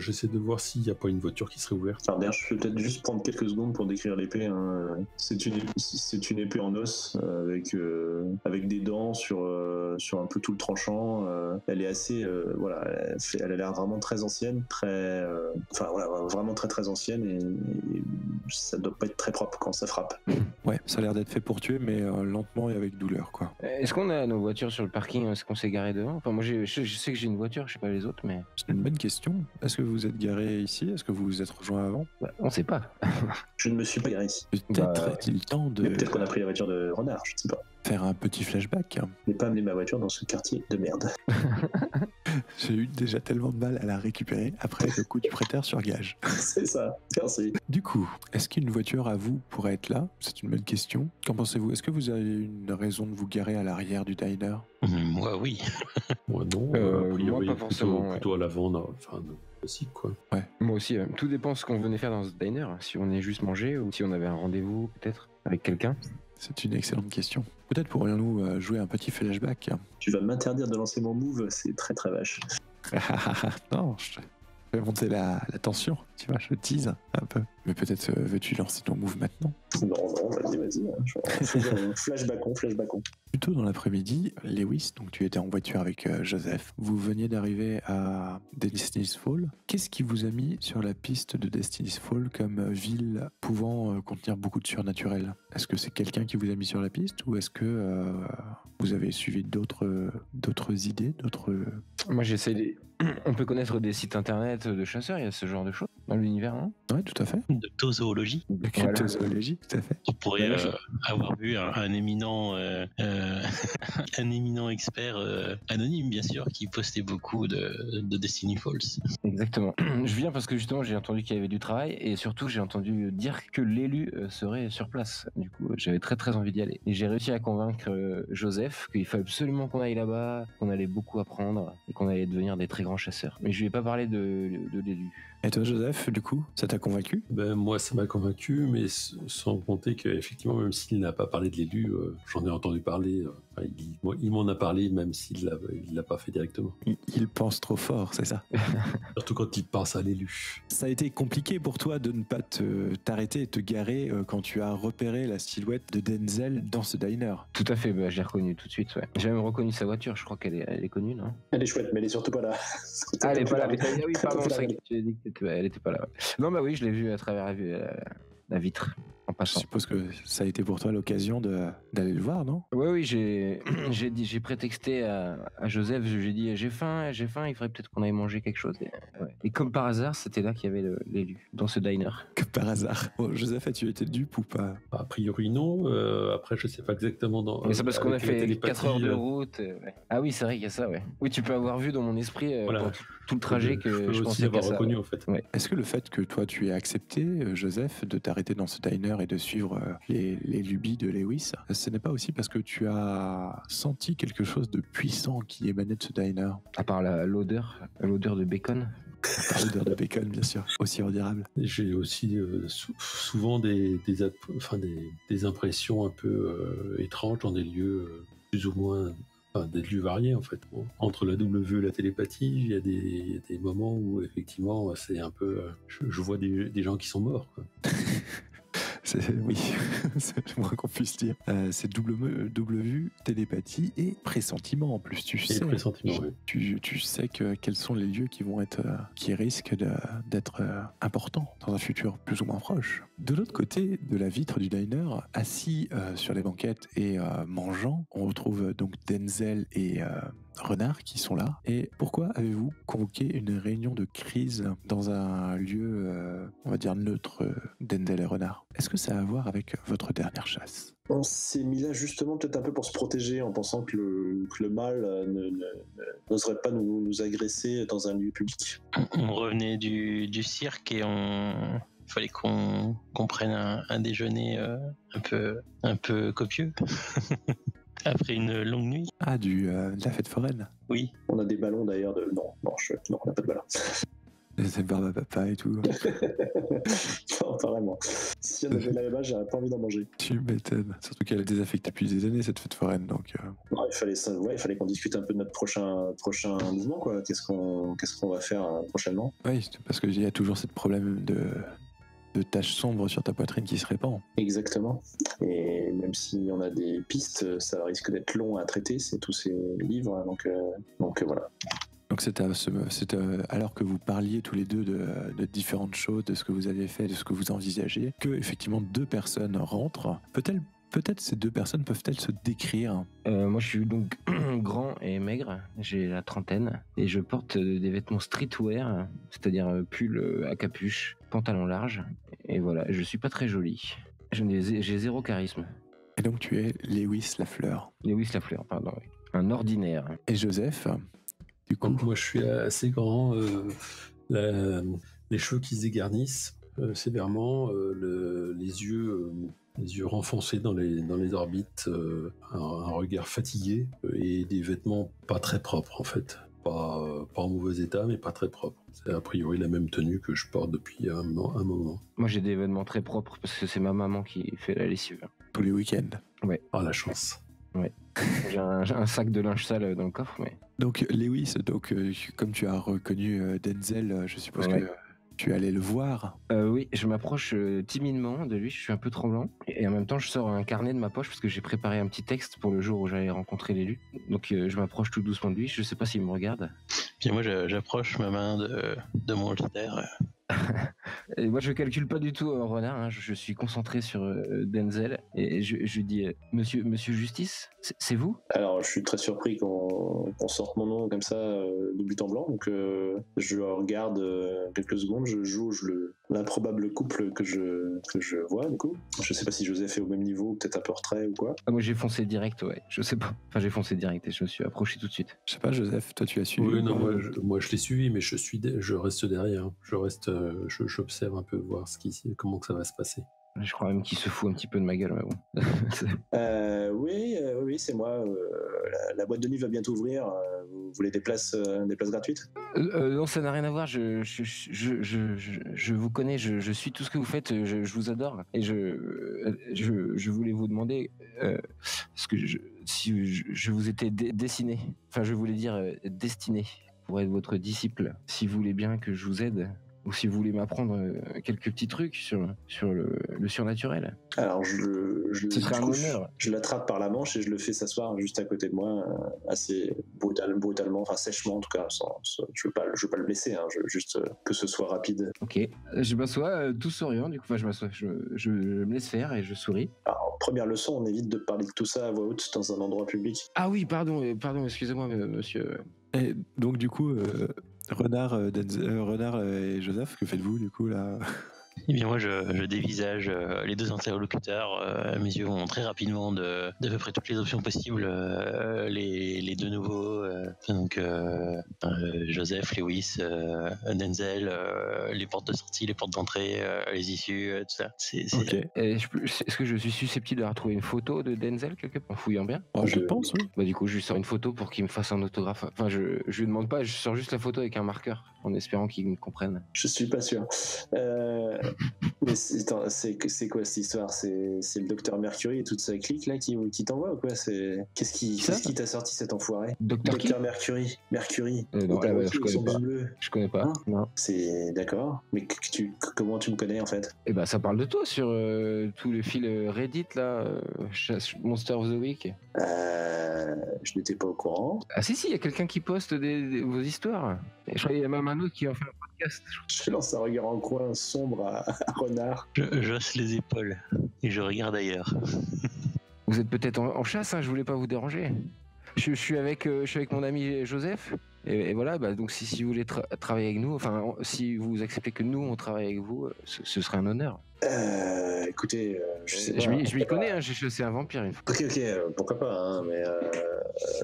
j'essaie de voir s'il n'y a pas une voiture qui serait ouverte. Alors d'ailleurs, je peux peut-être juste prendre quelques secondes pour décrire l'épée. Hein. C'est une épée en os avec des dents sur un peu tout le tranchant. Elle est assez, elle a l'air vraiment très ancienne, vraiment très ancienne et ça doit pas être très propre quand ça frappe. Ouais, ça a l'air d'être fait pour tuer, mais lentement et avec douleur, quoi. Est-ce qu'on a nos voitures sur le parking? Est-ce qu'on s'est garé devant? Enfin, moi je sais que j'ai une voiture, je sais pas les autres, mais... C'est une bonne question. Est-ce que vous êtes garé ici? Est-ce que vous vous êtes rejoint avant? On sait pas. Je ne me suis pas garé ici. Peut-être est-il temps de... Mais peut-être qu'on a pris la voiture de Renard, je ne sais pas. Faire un petit flashback. Je n'ai pas amené ma voiture dans ce quartier de merde. J'ai eu déjà tellement de mal à la récupérer après le coup du prêteur sur gage. C'est ça, merci. Du coup, est-ce qu'une voiture à vous pourrait être là? C'est une bonne question. Qu'en pensez-vous? Est-ce que vous avez une raison de vous garer à l'arrière du diner? Moi, oui. Moi non, moi, pas forcément, plutôt à l'avant, classique quoi. Ouais. Moi aussi, tout dépend de ce qu'on venait faire dans ce diner. Si on est juste mangé ou si on avait un rendez-vous peut-être avec quelqu'un. C'est une excellente question. Peut-être pourrions-nous jouer un petit flashback. Tu vas m'interdire de lancer mon move, c'est très très vache. Non, je fais monter la tension, tu vois, je tease un peu. Mais peut-être veux-tu lancer ton move maintenant? Non, vas-y. Flashbackon. Plus tôt dans l'après-midi, Lewis, donc tu étais en voiture avec Joseph, vous veniez d'arriver à Destiny's Fall. Qu'est-ce qui vous a mis sur la piste de Destiny's Fall comme ville pouvant contenir beaucoup de surnaturel? Est-ce que c'est quelqu'un qui vous a mis sur la piste ou est-ce que vous avez suivi d'autres idées, Moi, On peut connaître des sites internet de chasseurs, il y a ce genre de choses dans l'univers, non? Ouais, tout à fait. De cryptozoologie. De cryptozoologie, tout à fait. Tu pourrais avoir vu un éminent, un éminent expert anonyme, bien sûr, qui postait beaucoup de Destiny Falls. Exactement. Je viens parce que justement, j'ai entendu qu'il y avait du travail et surtout, j'ai entendu dire que l'élu serait sur place. Du coup, j'avais très très envie d'y aller. Et j'ai réussi à convaincre Joseph qu'il fallait absolument qu'on aille là-bas, qu'on allait beaucoup apprendre et qu'on allait devenir des très grands chasseurs. Mais je lui ai pas parlé de l'élu. Et toi, Joseph, du coup, ça t'a convaincu? Ben, moi, ça m'a convaincu, mais sans compter qu'effectivement, même s'il n'a pas parlé de l'élu, j'en ai entendu parler. Il m'en a parlé, même s'il l'a pas fait directement. Il pense trop fort, c'est ça? Surtout quand il pense à l'élu. Ça a été compliqué pour toi de ne pas t'arrêter et te garer quand tu as repéré la silhouette de Denzel dans ce diner. Tout à fait, je l'ai reconnu tout de suite. Ouais. J'ai même reconnu sa voiture, je crois qu'elle est connue, non? Elle est chouette, mais elle est surtout pas là. Ah, elle est pas là, mais oui, pardon, c'est vrai que tu as dit qu'elle était pas là. Ouais. Non, bah oui, je l'ai vue à travers la vitre. Je suppose que ça a été pour toi l'occasion d'aller le voir, non? Oui, j'ai prétexté à Joseph, j'ai dit j'ai faim, il faudrait peut-être qu'on aille manger quelque chose. Et comme par hasard, c'était là qu'il y avait l'élu, dans ce diner. Que par hasard. Bon, Joseph, as-tu été dupe ou pas? A priori non, après je sais pas exactement dans... Mais c'est parce qu'on a fait 4 heures de route. Ouais. Ah oui, c'est vrai qu'il y a ça, ouais. Oui, tu peux avoir vu dans mon esprit voilà. Tout le trajet que je pensais avoir reconnu ça, en fait. Ouais. Est-ce que le fait que toi tu aies accepté, Joseph, de t'arrêter dans ce diner et de suivre les lubies de Lewis, ce n'est pas aussi parce que tu as senti quelque chose de puissant qui émanait de ce diner? À part l'odeur de bacon. Par l'odeur de bacon, bien sûr, aussi redérable. J'ai aussi souvent des impressions un peu étranges dans des lieux plus ou moins... des lieux variés en fait. Bon, entre la WE et la télépathie, il y a des moments où effectivement c'est un peu... je vois des gens qui sont morts, quoi. Oui, c'est le moins qu'on puisse dire. C'est WE, télépathie et pressentiment en plus. Tu sais, oui. Tu sais quels sont les lieux qui risquent d'être importants dans un futur plus ou moins proche. De l'autre côté de la vitre du diner, assis sur les banquettes et mangeant, on retrouve donc Denzel et Renard qui sont là. Et pourquoi avez-vous convoqué une réunion de crise dans un lieu, on va dire neutre, Denzel et Renard? Est-ce que ça a à voir avec votre dernière chasse? On s'est mis là justement peut-être un peu pour se protéger en pensant que le mal n'oserait pas nous agresser dans un lieu public. On revenait du cirque et il fallait qu'on prenne un déjeuner un peu copieux. Après une longue nuit. Ah, de la fête foraine. Oui. On a des ballons d'ailleurs de... Non, on n'a pas de ballons. Des barbe à papa et tout. Non, pas vraiment. Si on avait là-bas, j'aurais pas envie d'en manger. Tu m'étonnes. Surtout qu'elle est désaffectée depuis des années, cette fête foraine, donc... Non, il fallait qu'on discute un peu de notre prochain mouvement, quoi. Qu'est-ce qu'on va faire prochainement? Oui, parce qu'il y a toujours ce problème de taches sombres sur ta poitrine qui se répand. Exactement. Et même si on a des pistes, ça risque d'être long à traiter, c'est tous ces livres, donc voilà. Donc c'est alors que vous parliez tous les deux de différentes choses, de ce que vous aviez fait, de ce que vous envisagez, que effectivement 2 personnes rentrent. Peut-être ces 2 personnes peuvent-elles se décrire? Moi je suis donc grand et maigre, j'ai la trentaine et je porte des vêtements streetwear, c'est-à-dire pull à capuche, pantalon large et voilà, je suis pas très joli. J'ai 0 charisme. Et donc tu es Lewis Lafleur. Lewis Lafleur, pardon. Oui. Un ordinaire. Et Joseph, du coup? Moi je suis assez grand, les cheveux qui se dégarnissent sévèrement, les yeux renfoncés dans les orbites, un regard fatigué et des vêtements pas très propres en fait. Pas en mauvais état, mais pas très propres. C'est a priori la même tenue que je porte depuis un moment. Moi j'ai des vêtements très propres parce que c'est ma maman qui fait la lessive. Tous les week-ends? Ouais. Ah, la chance. Ouais. J'ai un sac de linge sale dans le coffre, mais... Donc Lewis, comme tu as reconnu Denzel, je suppose que Tu es allé le voir. Oui, je m'approche timidement de lui, je suis un peu tremblant. Et en même temps, je sors un carnet de ma poche parce que j'ai préparé un petit texte pour le jour où j'allais rencontrer l'élu. Donc je m'approche tout doucement de lui, je sais pas s'il me regarde. Puis moi, j'approche ma main de mon holster. Et moi, je calcule pas du tout Renard, hein. Je suis concentré sur Denzel. Et je dis, Monsieur Justice, c'est vous? Alors, je suis très surpris qu'on sorte mon nom comme ça de but en blanc. Donc, je regarde quelques secondes, je jauge l'improbable couple que je vois, du coup. Je sais pas si Joseph est au même niveau, peut-être un peu retrait ou quoi. Ah, moi, j'ai foncé direct, ouais. Je sais pas. Enfin, j'ai foncé direct et je me suis approché tout de suite. Je sais pas, Joseph, toi tu as suivi. Oui, non, moi je l'ai suivi, mais je reste derrière. J'observe un peu, voir comment que ça va se passer. Je crois même qu'il se fout un petit peu de ma gueule, mais bon. Oui, c'est moi. La boîte de nuit va bientôt ouvrir. Vous voulez des places gratuites? Non, ça n'a rien à voir. Je vous connais. Je suis tout ce que vous faites. Je vous adore. Et je voulais vous demander si je vous étais dessiné. Enfin, je voulais dire destiné pour être votre disciple. Si vous voulez bien que je vous aide. Ou si vous voulez m'apprendre quelques petits trucs sur le surnaturel. Alors, ce serait un honneur. Je l'attrape par la manche et je le fais s'asseoir juste à côté de moi, assez brutalement, enfin sèchement en tout cas. Je veux pas le blesser, hein, je veux juste que ce soit rapide. Ok, je m'assois tout souriant, du coup, enfin, je m'assois, je me laisse faire et je souris. Alors, première leçon, on évite de parler de tout ça à voix haute dans un endroit public. Ah oui, pardon, excusez-moi, monsieur. Et donc du coup, Renard et Joseph, que faites-vous du coup là? Eh bien moi je dévisage les deux interlocuteurs, mes yeux vont très rapidement de peu près toutes les options possibles, les deux nouveaux, donc Joseph, Lewis, Denzel, les portes de sortie, les portes d'entrée, les issues, tout ça. Ok. Est-ce que je suis susceptible de retrouver une photo de Denzel quelque part en fouillant bien? Oh, je pense, oui. Bah du coup je lui sors une photo pour qu'il me fasse un autographe. Enfin je lui demande pas, je sors juste la photo avec un marqueur en espérant qu'il me comprenne. Je suis pas sûr. Mais c'est quoi cette histoire? C'est le docteur Mercury et toute sa clique là qui t'envoie ou quoi? Qu'est-ce qui t'a sorti cet enfoiré? Docteur Mercury. Non, je connais pas. Je connais pas. Non. C'est d'accord. Mais comment tu me connais en fait? Eh ben ça parle de toi sur tous les fils Reddit là, Monster of the Week. Je n'étais pas au courant. Ah si, il y a quelqu'un qui poste vos histoires. Et je crois qu'il y a même un autre qui en fait un podcast. Je lance un regard en coin sombre à Renard. Je hausse les épaules et je regarde ailleurs. Vous êtes peut-être en chasse, hein, je voulais pas vous déranger. Je suis avec mon ami Joseph. Et voilà, bah, donc si vous voulez travailler avec nous, enfin si vous acceptez que nous on travaille avec vous, ce serait un honneur. Écoutez, je m'y connais, hein, j'ai chassé un vampire une fois. Ok, pourquoi pas, hein, mais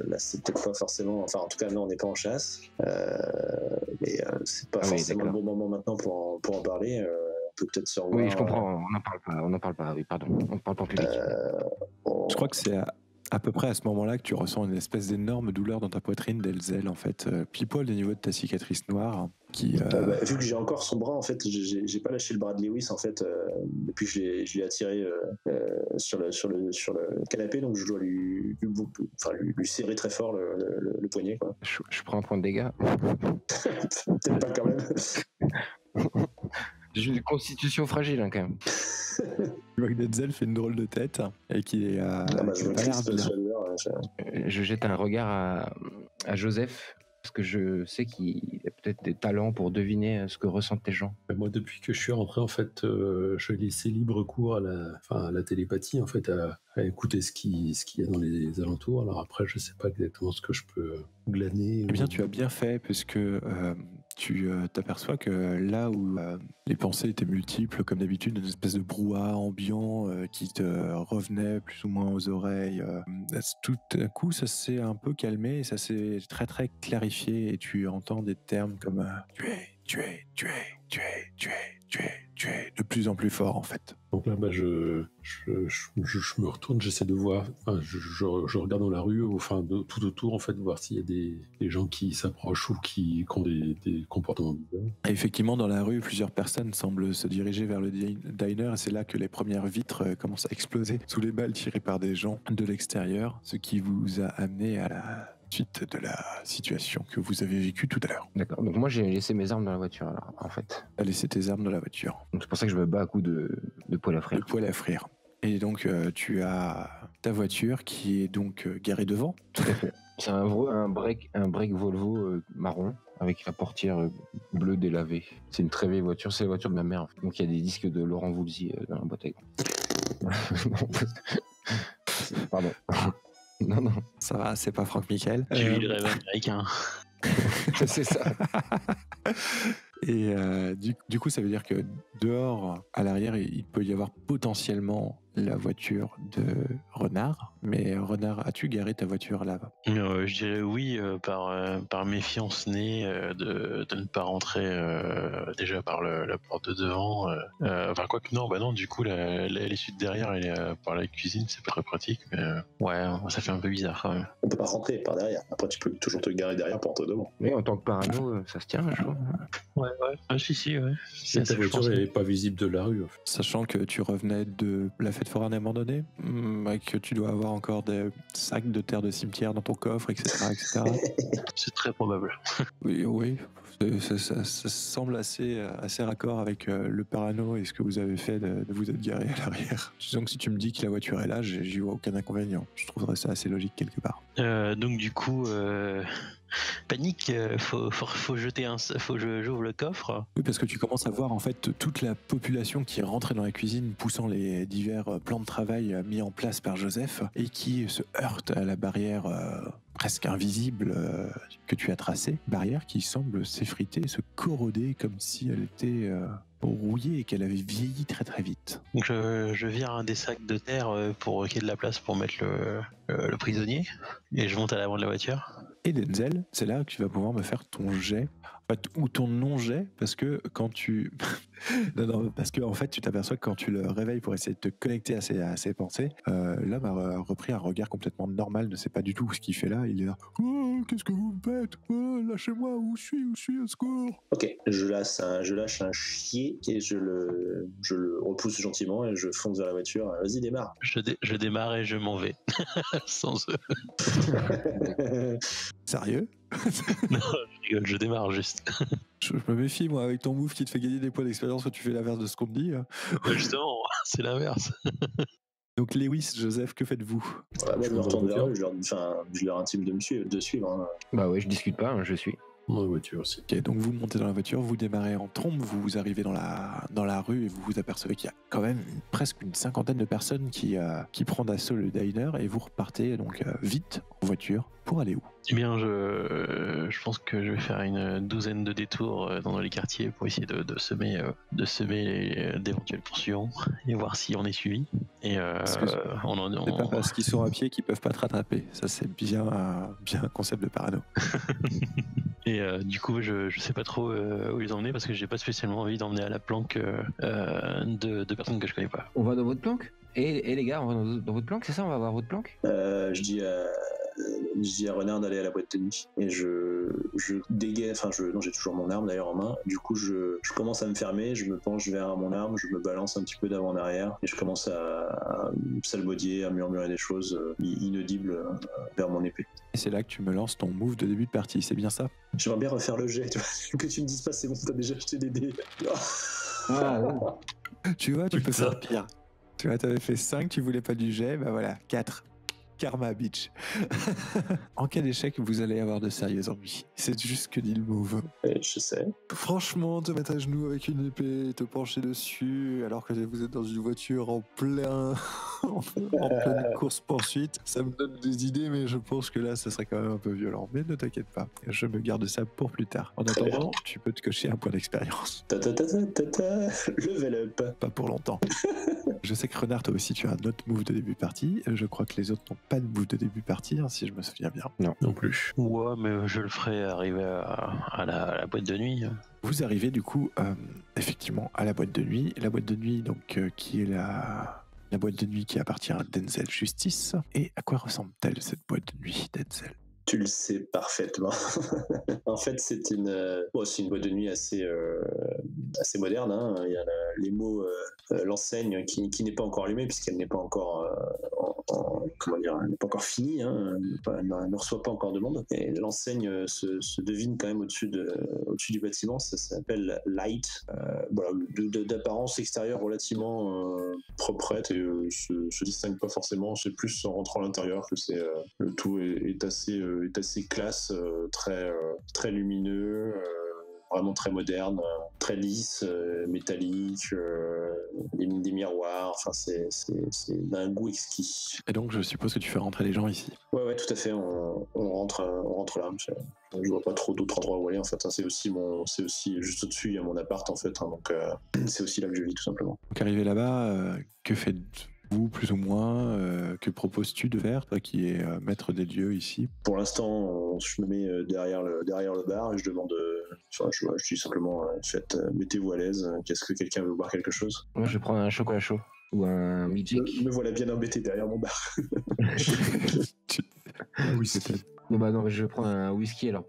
là c'est peut-être pas forcément, enfin en tout cas non, on n'est pas en chasse, mais c'est pas forcément le bon moment maintenant pour en parler. On peut peut-être se revoir. Oui, je comprends, on n'en parle pas, oui, pardon, on ne parle pas en public. Je crois que c'est à peu près à ce moment-là que tu ressens une espèce d'énorme douleur dans ta poitrine, Denzel, en fait, pile poil au niveau de ta cicatrice noire. Vu que j'ai encore son bras, en fait, j'ai pas lâché le bras de Lewis, en fait, depuis que je l'ai attiré sur le canapé, donc je dois lui serrer très fort le poignet, quoi. Je prends un point de dégâts. Peut-être pas quand même. J'ai une constitution fragile, hein, quand même. Tu vois que Denzel fait une drôle de tête et qu'il est Je jette un regard à Joseph, parce que je sais qu'il a peut-être des talents pour deviner ce que ressentent les gens. Moi, depuis que je suis rentré, en fait, je laissé libre cours à la télépathie, en fait, à écouter ce qu'il y a dans les alentours. Alors après, je sais pas exactement ce que je peux glaner. Eh bien, tu as bien fait, puisque tu t'aperçois que là où les pensées étaient multiples, comme d'habitude, une espèce de brouhaha ambiant qui te revenait plus ou moins aux oreilles, tout à coup, ça s'est un peu calmé et ça s'est très très clarifié et tu entends des termes comme tu es de plus en plus fort en fait. Donc là, je me retourne, j'essaie de voir, enfin, je regarde dans la rue, tout autour, en fait, voir s'il y a des gens qui s'approchent ou qui ont des comportements bizarres. Et effectivement, dans la rue, plusieurs personnes semblent se diriger vers le diner et c'est là que les premières vitres commencent à exploser sous les balles tirées par des gens de l'extérieur, ce qui vous a amené à suite de la situation que vous avez vécue tout à l'heure. D'accord. Donc moi, j'ai laissé mes armes dans la voiture, alors, en fait. Tu as laissé tes armes dans la voiture. Donc c'est pour ça que je me bats à coups de poêle à Le frire. poêle à frire. Et donc, tu as ta voiture qui est donc garée devant. C'est un break Volvo marron avec la portière bleue délavée. C'est une très vieille voiture, c'est la voiture de ma mère. Donc il y a des disques de Laurent Voulzy dans la boîte à gants. Pardon. Non. Ça va, c'est pas Franck Michael. Tu vis le rêve américain. C'est ça. Et du coup, ça veut dire que dehors, à l'arrière, il peut y avoir potentiellement la voiture de Renard. Mais Renard, as-tu garé ta voiture là-bas? Je dirais oui, par méfiance née de ne pas rentrer déjà par la porte de devant. Enfin, quoi que non, bah non, du coup, l'issue de derrière, elle est par la cuisine, c'est pas très pratique, mais ouais, ça fait un peu bizarre quand même. On peut pas rentrer par derrière. Après, tu peux toujours te garer derrière pour rentrer devant. Mais en tant que parano, ça se tient, je trouve. Ouais. Ah, si, ouais. Et ta voiture elle est pas visible de la rue. En fait. Sachant que tu revenais de la fête foraine abandonnée, et que tu dois avoir encore des sacs de terre de cimetière dans ton coffre, etc. C'est très probable. Oui. Ça semble assez raccord avec le parano et ce que vous avez fait de vous être garé à l'arrière. Donc si tu me dis que la voiture est là, j'y vois aucun inconvénient. Je trouverais ça assez logique quelque part. Donc du coup, panique, faut que j'ouvre le coffre. Oui, parce que tu commences à voir en fait toute la population qui est rentrée dans la cuisine, poussant les divers plans de travail mis en place par Joseph et qui se heurte à la barrière presque invisible que tu as tracée. Barrière qui semble s'effriter, se corroder comme si elle était rouillée et qu'elle avait vieilli très très vite. Donc je vire un des sacs de terre pour qu'il y ait de la place pour mettre le prisonnier et je monte à l'avant de la voiture. Et Denzel, c'est là que tu vas pouvoir me faire ton jet, en fait, ou ton non-jet, parce que quand tu... non, parce que en fait, tu t'aperçois que quand tu le réveilles pour essayer de te connecter à ses pensées, l'homme a repris un regard complètement normal, ne sait pas du tout ce qu'il fait là, il est là, « Oh, qu'est-ce que vous me faites? Oh, lâchez-moi, où je suis, au secours !» Ok, je lâche un chier et je le repousse gentiment et je fonce vers la voiture. Vas-y, démarre. Je démarre et je m'en vais. Sans eux. Sérieux? Non, je rigole, je démarre juste. Je me méfie, moi, avec ton move qui te fait gagner des points d'expérience quand tu fais l'inverse de ce qu'on te dit. Justement, c'est l'inverse. Donc Lewis, Joseph, que faites-vous? Moi, je me retourne vers eux, je leur intime de suivre. Hein. Bah ouais, je discute pas, je suis. Dans la voiture aussi. Ok, donc vous montez dans la voiture, vous démarrez en trombe, vous arrivez dans la rue et vous vous apercevez qu'il y a quand même presque une cinquantaine de personnes qui prennent d'assaut le diner et vous repartez donc vite en voiture pour aller où? Eh bien, je pense que je vais faire une douzaine de détours dans les quartiers pour essayer de semer d'éventuels poursuivants et voir si on est suivi. Et C'est pas parce qu'ils sont à pied qu'ils peuvent pas te rattraper. Ça, c'est bien un concept de parano. Et du coup, je sais pas trop où les emmener parce que j'ai pas spécialement envie d'emmener à la planque de personnes que je connais pas. On va dans votre planque et les gars, on va dans votre planque, c'est ça? On va voir votre planque? Je dis à Renard d'aller à la boîte de nuit et je dégaine, non, j'ai toujours mon arme d'ailleurs en main. Du coup, je commence à me fermer, je me penche vers mon arme, je me balance un petit peu d'avant en arrière et je commence à salmodier, à murmurer des choses inaudibles vers mon épée. Et c'est là que tu me lances ton move de début de partie, c'est bien ça? J'aimerais bien refaire le jet, tu vois, que tu me dises pas c'est bon, t'as déjà acheté des dés. Ah, ouais. Tu vois, tu peux faire pire. Tu vois, t'avais fait 5, tu voulais pas du jet, bah voilà, 4. Karma, bitch. En cas d'échec, vous allez avoir de sérieux ennuis. C'est juste que dit le move. Je sais. Franchement, te mettre à genoux avec une épée, te pencher dessus, alors que vous êtes dans une voiture en pleine course-poursuite, ça me donne des idées, mais je pense que là, ça serait quand même un peu violent. Mais ne t'inquiète pas, je me garde ça pour plus tard. En attendant, tu peux te cocher un point d'expérience. Level up. Pas pour longtemps. Je sais que Renard, toi aussi, tu as un autre move de début de partie. Je crois que les autres n'ont pas de move de début de partie, hein, si je me souviens bien. Non plus. Ouais, mais je le ferai arriver à la boîte de nuit. Vous arrivez du coup, effectivement, à la boîte de nuit. La boîte de nuit, donc, qui est la boîte de nuit qui appartient à Denzel Justice. Et à quoi ressemble-t-elle, cette boîte de nuit, Denzel? Tu le sais parfaitement. En fait, c'est une boîte de nuit assez moderne. Hein. Il y a les mots, l'enseigne qui n'est pas encore allumée puisqu'elle n'est pas encore comment dire, elle n'est pas encore finie, hein, elle ne reçoit pas encore de monde. Et l'enseigne se devine quand même au-dessus du bâtiment. Ça s'appelle Light. Voilà, d'apparence extérieure relativement proprette et se distingue pas forcément. C'est plus en rentrant à l'intérieur que le tout est assez classe, très lumineux. Vraiment très moderne, très lisse, métallique, des miroirs, enfin c'est d'un goût exquis. Et donc je suppose que tu fais rentrer les gens ici. Ouais, tout à fait, on rentre là. Je vois pas trop d'autres endroits où aller en fait, hein. C'est aussi juste au-dessus, il y a mon appart en fait, hein, donc c'est aussi là que je vis tout simplement. Donc arrivé là-bas, que faites-vous plus ou moins, que proposes-tu de faire, toi qui es maître des lieux ici? Pour l'instant, je me mets derrière le bar et je demande, je dis simplement, mettez-vous à l'aise, qu'est-ce que quelqu'un veut boire quelque chose? Moi, je vais prendre un chocolat chaud ou un milkshake. Me voilà bien embêté derrière mon bar. Oui, peut-être. Bon bah non, je vais prendre un whisky alors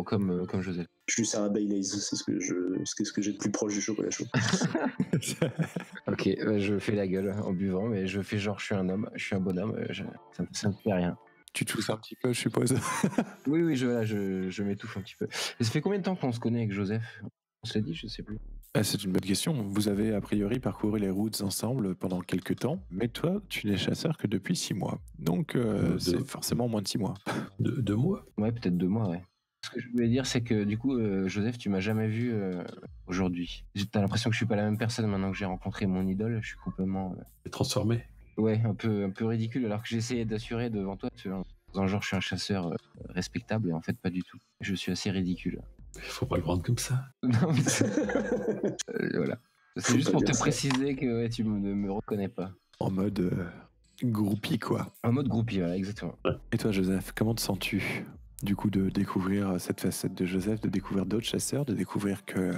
comme Joseph. Je lui sers un Baileys, c'est ce que j'ai de plus proche du chocolat chaud. Ok, je fais la gueule en buvant, mais je fais genre je suis un homme, je suis un bonhomme, ça me fait rien. Tu tousses un petit peu, je suppose. Oui, je m'étouffe un petit peu. Et ça fait combien de temps qu'on se connaît avec Joseph? On se l'a dit, je sais plus. C'est une bonne question. Vous avez a priori parcouru les routes ensemble pendant quelques temps, mais toi, tu n'es chasseur que depuis 6 mois. Donc, c'est forcément moins de 6 mois. 2 mois? Ouais, peut-être 2 mois, ouais. Ce que je voulais dire, c'est que du coup, Joseph, tu m'as jamais vu aujourd'hui. T'as l'impression que je suis pas la même personne maintenant que j'ai rencontré mon idole. Je suis complètement... Transformé. Ouais, un peu ridicule, alors que j'essayais d'assurer devant toi, dans un genre, je suis un chasseur respectable, et en fait, pas du tout. Je suis assez ridicule. Il faut pas le prendre comme ça. Non, mais voilà. C'est juste pour te préciser que tu ne me reconnais pas. En mode groupie, quoi. En mode groupie, voilà, exactement. Et toi, Joseph, comment te sens-tu, du coup, de découvrir cette facette de Joseph, de découvrir d'autres chasseurs, de découvrir que...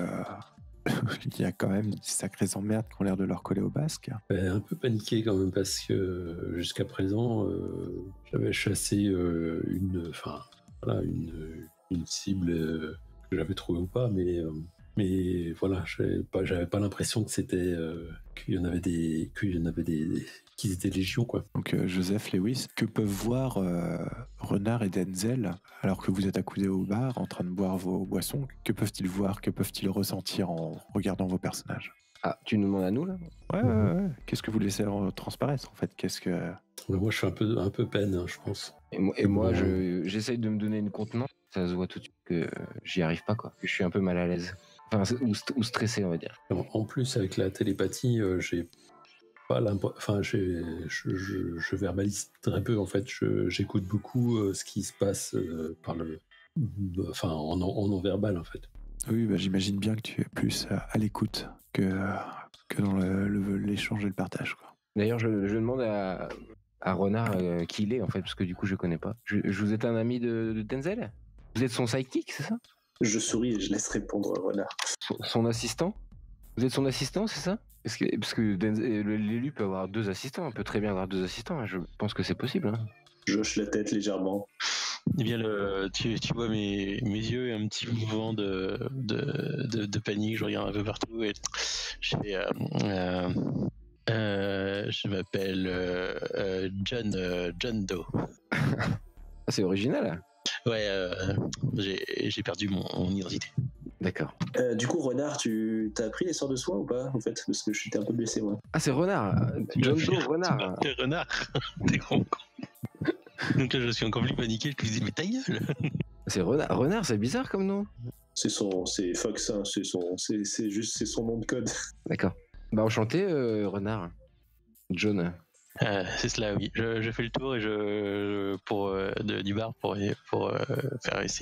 il y a quand même des sacrées emmerdes qui ont l'air de leur coller au basque. Un peu paniqué quand même parce que jusqu'à présent j'avais chassé une cible que j'avais trouvée ou pas, mais voilà, j'avais pas l'impression que c'était qu'ils étaient légion, quoi. Donc Joseph, Lewis, que peuvent voir Renard et Denzel alors que vous êtes accoudés au bar en train de boire vos boissons? Que peuvent-ils voir? Que peuvent-ils ressentir en regardant vos personnages? Ah, tu nous demandes à nous là? Ouais. Qu'est-ce que vous laissez transparaître en fait? Moi, je suis un peu peine, hein, je pense. Et moi, j'essaye de me donner une contenance. Ça se voit tout de suite que j'y arrive pas, quoi. Que je suis un peu mal à l'aise. Enfin, ou stressé, on va dire. En plus, avec la télépathie, j'ai pas l'impression. Enfin, je verbalise très peu, en fait. J'écoute beaucoup ce qui se passe en non-verbal, en fait. Oui, j'imagine bien que tu es plus à l'écoute que dans l'échange et le partage, quoi. D'ailleurs, je demande à Renard qui il est, en fait, parce que du coup, je connais pas. Vous êtes un ami de Denzel? Vous êtes son sidekick, c'est ça? Je souris et je laisse répondre Renard. Son assistant? Vous êtes son assistant, c'est ça? Parce que l'élu peut avoir 2 assistants, on peut très bien avoir 2 assistants, hein. Je pense que c'est possible. Hein. Je hoche la tête légèrement. Eh bien, tu vois mes yeux et un petit mouvement de panique, je regarde un peu partout et je fais... je m'appelle John Doe. Ah, c'est original. Ouais, j'ai perdu mon identité. D'accord. Du coup, Renard, t'as appris les sorts de soins ou pas, en fait? Parce que j'étais un peu blessé, moi. Ah, c'est Renard. John Doe, Renard. C'est Renard. T'es con. Donc là, je suis encore plus paniqué. Je me dis, mais ta gueule. C'est Renard. Renard, c'est bizarre comme nom. C'est Fox, hein, c'est son nom de code. D'accord. Bah, enchanté, Renard. John. C'est cela, oui. Je fais le tour et du bar pour essayer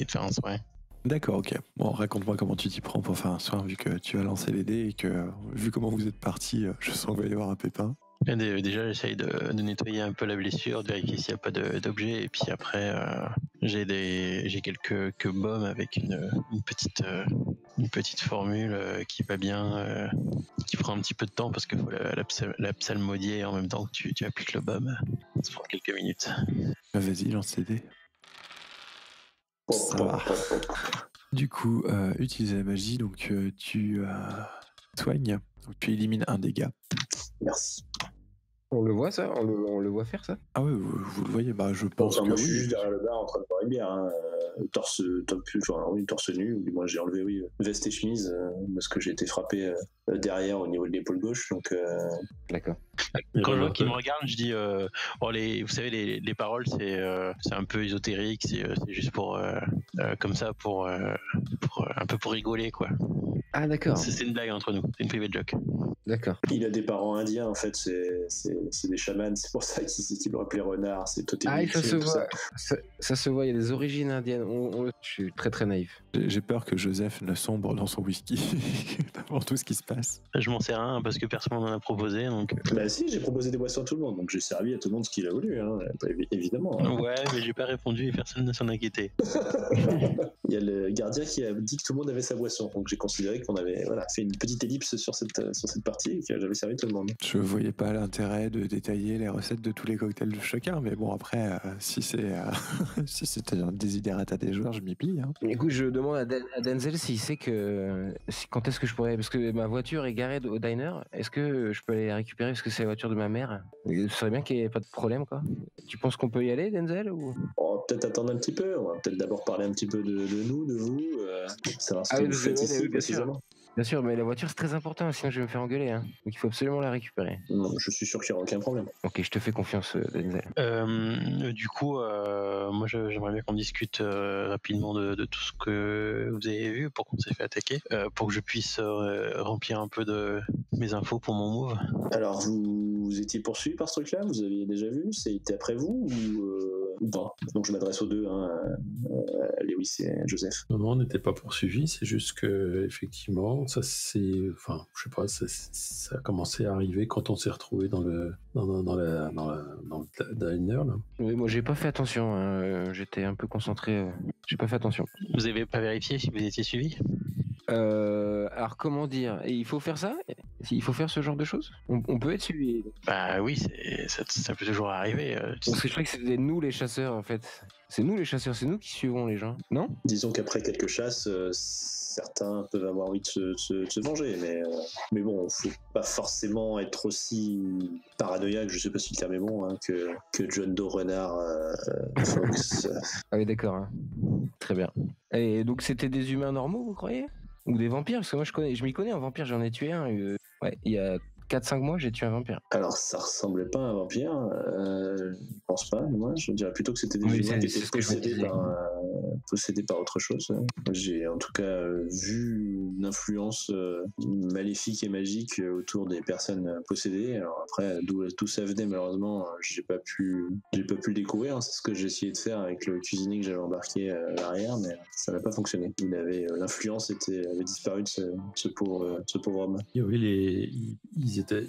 de faire un soin. D'accord, ok. Bon, raconte-moi comment tu t'y prends pour faire un soin, vu que tu as lancé les dés et que, vu comment vous êtes partis, je sens qu'il va y avoir un pépin. Déjà, j'essaye de nettoyer un peu la blessure, de vérifier s'il n'y a pas d'objet, et puis après, j'ai quelques baumes avec une petite formule qui va bien, qui prend un petit peu de temps parce qu'il faut la psalmodier en même temps que tu appliques le baume. Ça prend quelques minutes. Vas-y, lance les dés. Ça va. Du coup, utilise la magie, donc tu soignes, donc tu élimines un dégât. Merci. On le voit ça, on le voit faire ça. Ah oui, vous le voyez, bah je pense Enfin, que moi, je suis oui. juste derrière le bar en train de boire une bière, hein. Torse nu, ou du moins j'ai enlevé, oui, veste et chemise, parce que j'ai été frappé derrière au niveau de l'épaule gauche, donc D'accord. Quand je vois qu'il me regarde, je dis vous savez, les paroles, c'est un peu ésotérique, c'est juste pour comme ça, pour un peu pour rigoler, quoi. Ah d'accord. C'est une blague entre nous, c'est une private joke. D'accord. il a des parents indiens, en fait, c'est des chamans, c'est pour ça qu'il le appelait renard, c'est totémique. Ah, ça se tout voit. Ça se voit, il y a des origines indiennes. Je suis très très naïf. J'ai peur que Joseph ne sombre dans son whisky avant tout ce qui se passe. Je m'en sers un parce que personne m'en a proposé, donc. Bah si, j'ai proposé des boissons à tout le monde, donc j'ai servi à tout le monde ce qu'il a voulu, hein, évidemment. Hein. Ouais, mais j'ai pas répondu et personne ne s'en inquiétait. Il y a le gardien qui a dit que tout le monde avait sa boisson, donc j'ai considéré qu'on avait fait une petite ellipse sur cette partie et que j'avais servi tout le monde. Je voyais pas l'intérêt de détailler les recettes de tous les cocktails de chacun, mais bon après, si c'est si c'était un désiderata des joueurs, je m'y plie. Hein. Écoute, je demande à Denzel s'il sait quand est-ce que je pourrais, parce que ma voiture est garée au diner, est-ce que je peux aller la récupérer parce que c'est la voiture de ma mère? Ce serait bien qu'il n'y ait pas de problème, quoi. Tu penses qu'on peut y aller, Denzel, ou... On va peut-être attendre un petit peu, on va peut-être d'abord parler un petit peu de nous, de vous, savoir ce que vous faites ici précisément. Bien sûr, mais la voiture c'est très important, sinon je vais me faire engueuler. Hein. Donc il faut absolument la récupérer. Non, je suis sûr qu'il n'y aura aucun problème. Ok, je te fais confiance, Denzel. Du coup, moi j'aimerais bien qu'on discute rapidement de tout ce que vous avez vu pour qu'on s'est fait attaquer, pour que je puisse remplir un peu de mes infos pour mon move. Alors, vous étiez poursuivi par ce truc-là? Vous aviez déjà vu? C'était après vous ou pas? Donc je m'adresse aux deux, hein, Lewis et Joseph. Non, on n'était pas poursuivi, c'est juste que effectivement, ça c'est, enfin, je sais pas, ça a commencé à arriver quand on s'est retrouvé dans le diner là. Oui, moi j'ai pas fait attention, hein. J'étais un peu concentré, j'ai pas fait attention. Vous avez pas vérifié si vous étiez suivi? Alors comment dire, et il faut faire ça? Il faut faire ce genre de choses? On peut être suivi? Bah oui, ça peut toujours arriver. Parce que je crois que c'était nous les chasseurs en fait. C'est nous les chasseurs, c'est nous qui suivons les gens, non? Disons qu'après quelques chasses, certains peuvent avoir envie de se venger, mais bon, faut pas forcément être aussi paranoïaque, je sais pas si le terme est bon, hein, que John Doe Renard Fox. Ah oui, d'accord. Hein. Très bien. Et donc c'était des humains normaux, vous croyez? Ou des vampires? Parce que moi je m'y connais en vampire, j'en ai tué un. Ouais, il y a 4-5 mois, j'ai tué un vampire. Alors, ça ressemblait pas à un vampire, je pense pas, moi. Je dirais plutôt que c'était des humains qui étaient possédés par autre chose. J'ai en tout cas vu une influence maléfique et magique autour des personnes possédées. Alors après, d'où tout ça venait, malheureusement, j'ai pas pu le découvrir. C'est ce que j'ai essayé de faire avec le cuisinier que j'avais embarqué à l'arrière, mais ça n'a pas fonctionné. L'influence avait disparu de ce pauvre homme. Et oui, ils étaient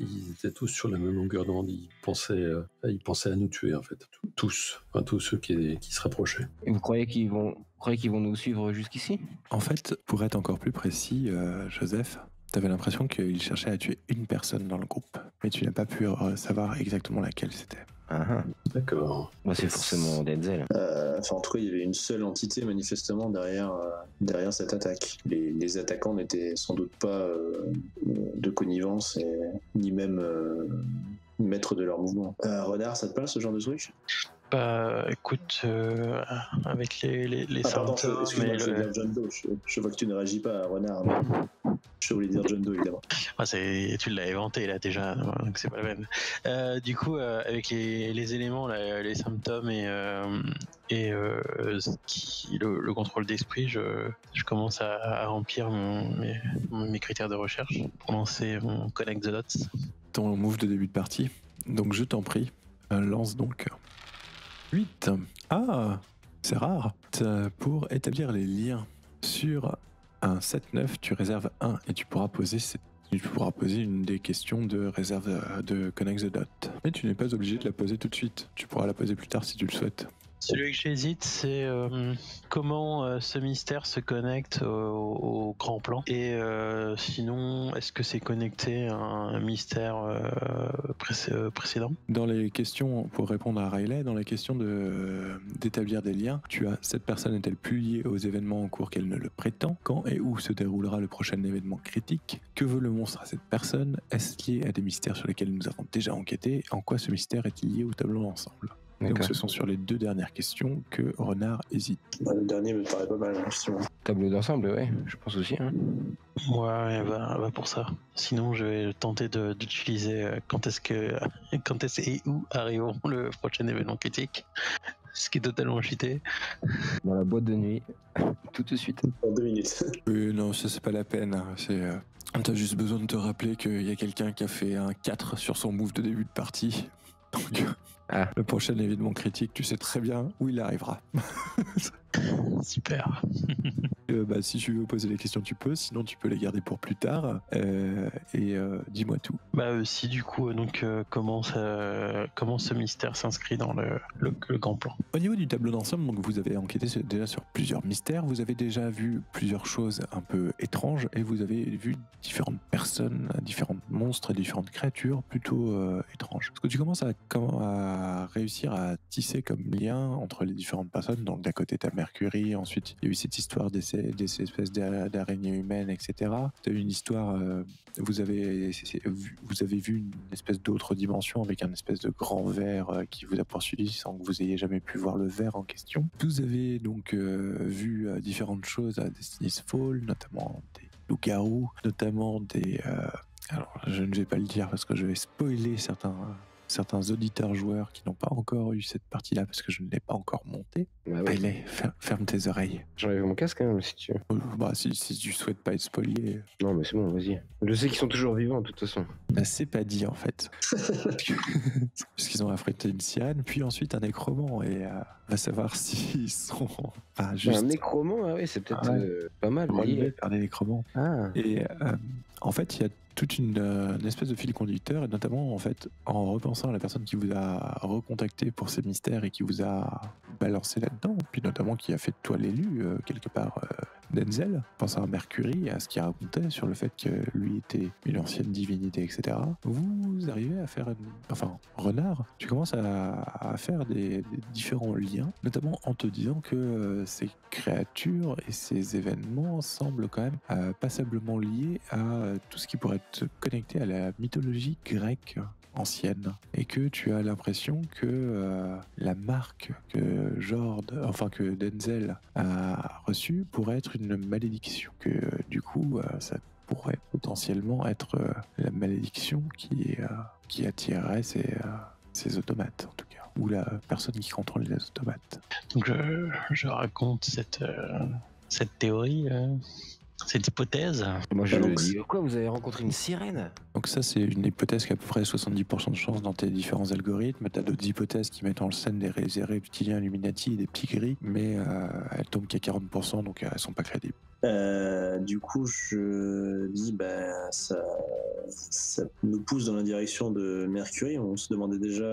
tous sur la même longueur d'onde. Ils pensaient à nous tuer en fait, tous ceux qui se rapprochaient. Et vous croyez qu'ils vont nous suivre jusqu'ici? En fait, pour être encore plus précis, Joseph, t'avais l'impression qu'il cherchait à tuer une personne dans le groupe, mais tu n'as pas pu savoir exactement laquelle c'était. Ah, d'accord. Moi, c'est forcément Denzel. En tout cas, il y avait une seule entité manifestement derrière cette attaque. Les attaquants n'étaient sans doute pas de connivence ni même maîtres de leur mouvement. Renard, ça te parle ce genre de truc? Bah écoute, avec les pardon, symptômes, excuse-moi, je veux dire John Doe. Je vois que tu ne réagis pas à Renard. Mais je voulais dire John Doe, évidemment. tu l'as inventé là déjà, donc c'est pas la peine. Du coup, avec les éléments, là, les symptômes et le contrôle d'esprit, je commence à remplir mes critères de recherche pour lancer mon Connect the Dots. Ton move de début de partie. Donc je t'en prie, lance donc 8. Ah, c'est rare. Pour établir les liens sur un 7-9, tu réserves 1 et tu pourras poser une des questions de réserve de Connect the Dot. Mais tu n'es pas obligé de la poser tout de suite. Tu pourras la poser plus tard si tu le souhaites. Celui que j'hésite, c'est comment ce mystère se connecte au grand plan. Et sinon, est-ce que c'est connecté à un mystère précédent? Dans les questions, pour répondre à Riley, dans les questions d'établir des liens, tu as cette personne est-elle plus liée aux événements en cours qu'elle ne le prétend? Quand et où se déroulera le prochain événement critique? Que veut le monstre à cette personne? Est-ce lié à des mystères sur lesquels nous avons déjà enquêté? En quoi ce mystère est-il lié au tableau d'ensemble? Donc ce sont sur les 2 dernières questions que Renard hésite. Le dernier me paraît pas mal, justement. Tableau d'ensemble, ouais, je pense aussi. Hein. Ouais, va pour ça. Sinon, je vais tenter d'utiliser quand est-ce et où arriveront le prochain événement critique. Ce qui est totalement cheaté. Dans la boîte de nuit, tout de suite. En 2 minutes. Non, ça c'est pas la peine. Hein. T'as juste besoin de te rappeler qu'il y a quelqu'un qui a fait un 4 sur son move de début de partie. Donc, le prochain événement critique, tu sais très bien où il arrivera. Super. Si tu veux poser les questions, tu peux. Sinon, tu peux les garder pour plus tard. Dis-moi tout. Si du coup, comment ce mystère s'inscrit dans le grand plan? Au niveau du tableau d'ensemble, donc vous avez enquêté déjà sur plusieurs mystères. Vous avez déjà vu plusieurs choses un peu étranges et vous avez vu différentes personnes, différents monstres et différentes créatures plutôt étranges. Parce que tu commences à réussir à tisser comme lien entre les différentes personnes. Donc d'un côté, t'as Mercury, ensuite il y a eu cette histoire des espèces d'araignées humaines, etc. Tu as eu une histoire, vous avez vu une espèce d'autre dimension avec un espèce de grand ver qui vous a poursuivi sans que vous ayez jamais pu voir le ver en question. Vous avez donc vu différentes choses à Destiny's Fall, notamment des loups-garous, notamment des... alors je ne vais pas le dire parce que je vais spoiler certains auditeurs joueurs qui n'ont pas encore eu cette partie-là parce que je ne l'ai pas encore montée. Allez, ferme tes oreilles. J'enlève mon casque si tu veux. Si tu souhaites pas être spoilé. Non mais c'est bon, vas-y. Je sais qu'ils sont toujours vivants de toute façon. C'est pas dit en fait. Parce qu'ils ont affrété une cyane, puis ensuite un nécromant et va savoir s'ils sont... juste... Un nécromant, c'est peut-être pas mal. Relevé par les nécromants. Et en fait, il y a toute une espèce de fil conducteur, et notamment en fait en repensant à la personne qui vous a recontacté pour ces mystères et qui vous a balancé là-dedans, puis notamment qui a fait de toi l'élu quelque part, Denzel, pensant à Mercury, à ce qu'il racontait sur le fait que lui était une ancienne divinité, etc. Vous arrivez à faire Renard, tu commences à faire des différents liens, notamment en te disant que ces créatures et ces événements semblent quand même passablement liés à tout ce qui pourrait être connecté à la mythologie grecque ancienne, et que tu as l'impression que la marque que Denzel a reçue pourrait être une malédiction, que du coup ça pourrait potentiellement être la malédiction qui attirerait ces automates en tout cas, ou la personne qui contrôle les automates. Donc je raconte cette théorie, cette hypothèse. Moi je le dis. Quoi, vous avez rencontré une sirène? Donc ça c'est une hypothèse qui a à peu près 70% de chance dans tes différents algorithmes. T'as d'autres hypothèses qui mettent en scène des reptiliens Illuminati et des petits gris, mais elles tombent qu'à 40%, donc elles sont pas crédibles. Du coup, je dis, ça nous pousse dans la direction de Mercury. On se demandait déjà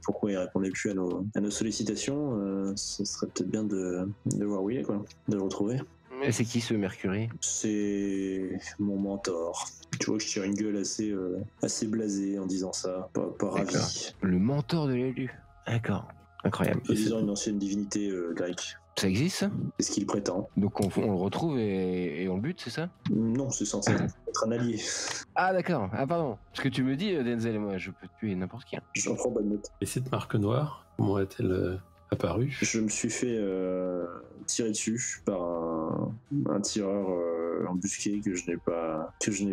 pourquoi il répondait plus à nos sollicitations. Ce serait peut-être bien de voir où il est, quoi, de le retrouver. Et c'est qui ce Mercury? C'est mon mentor. Tu vois que je tire une gueule assez blasée en disant ça, pas ravi. Le mentor de l'élu. D'accord, incroyable. Et disant une ancienne divinité grecque. Ça existe ça? C'est ce qu'il prétend. Donc on le retrouve et on le bute, c'est ça? Non, c'est censé être un allié. Ah d'accord, pardon. Ce que tu me dis, Denzel, moi je peux tuer n'importe qui. J'en prends pas de note. Et cette marque noire, comment est-elle apparue? Je me suis fait tirer dessus par un tireur embusqué que je n'ai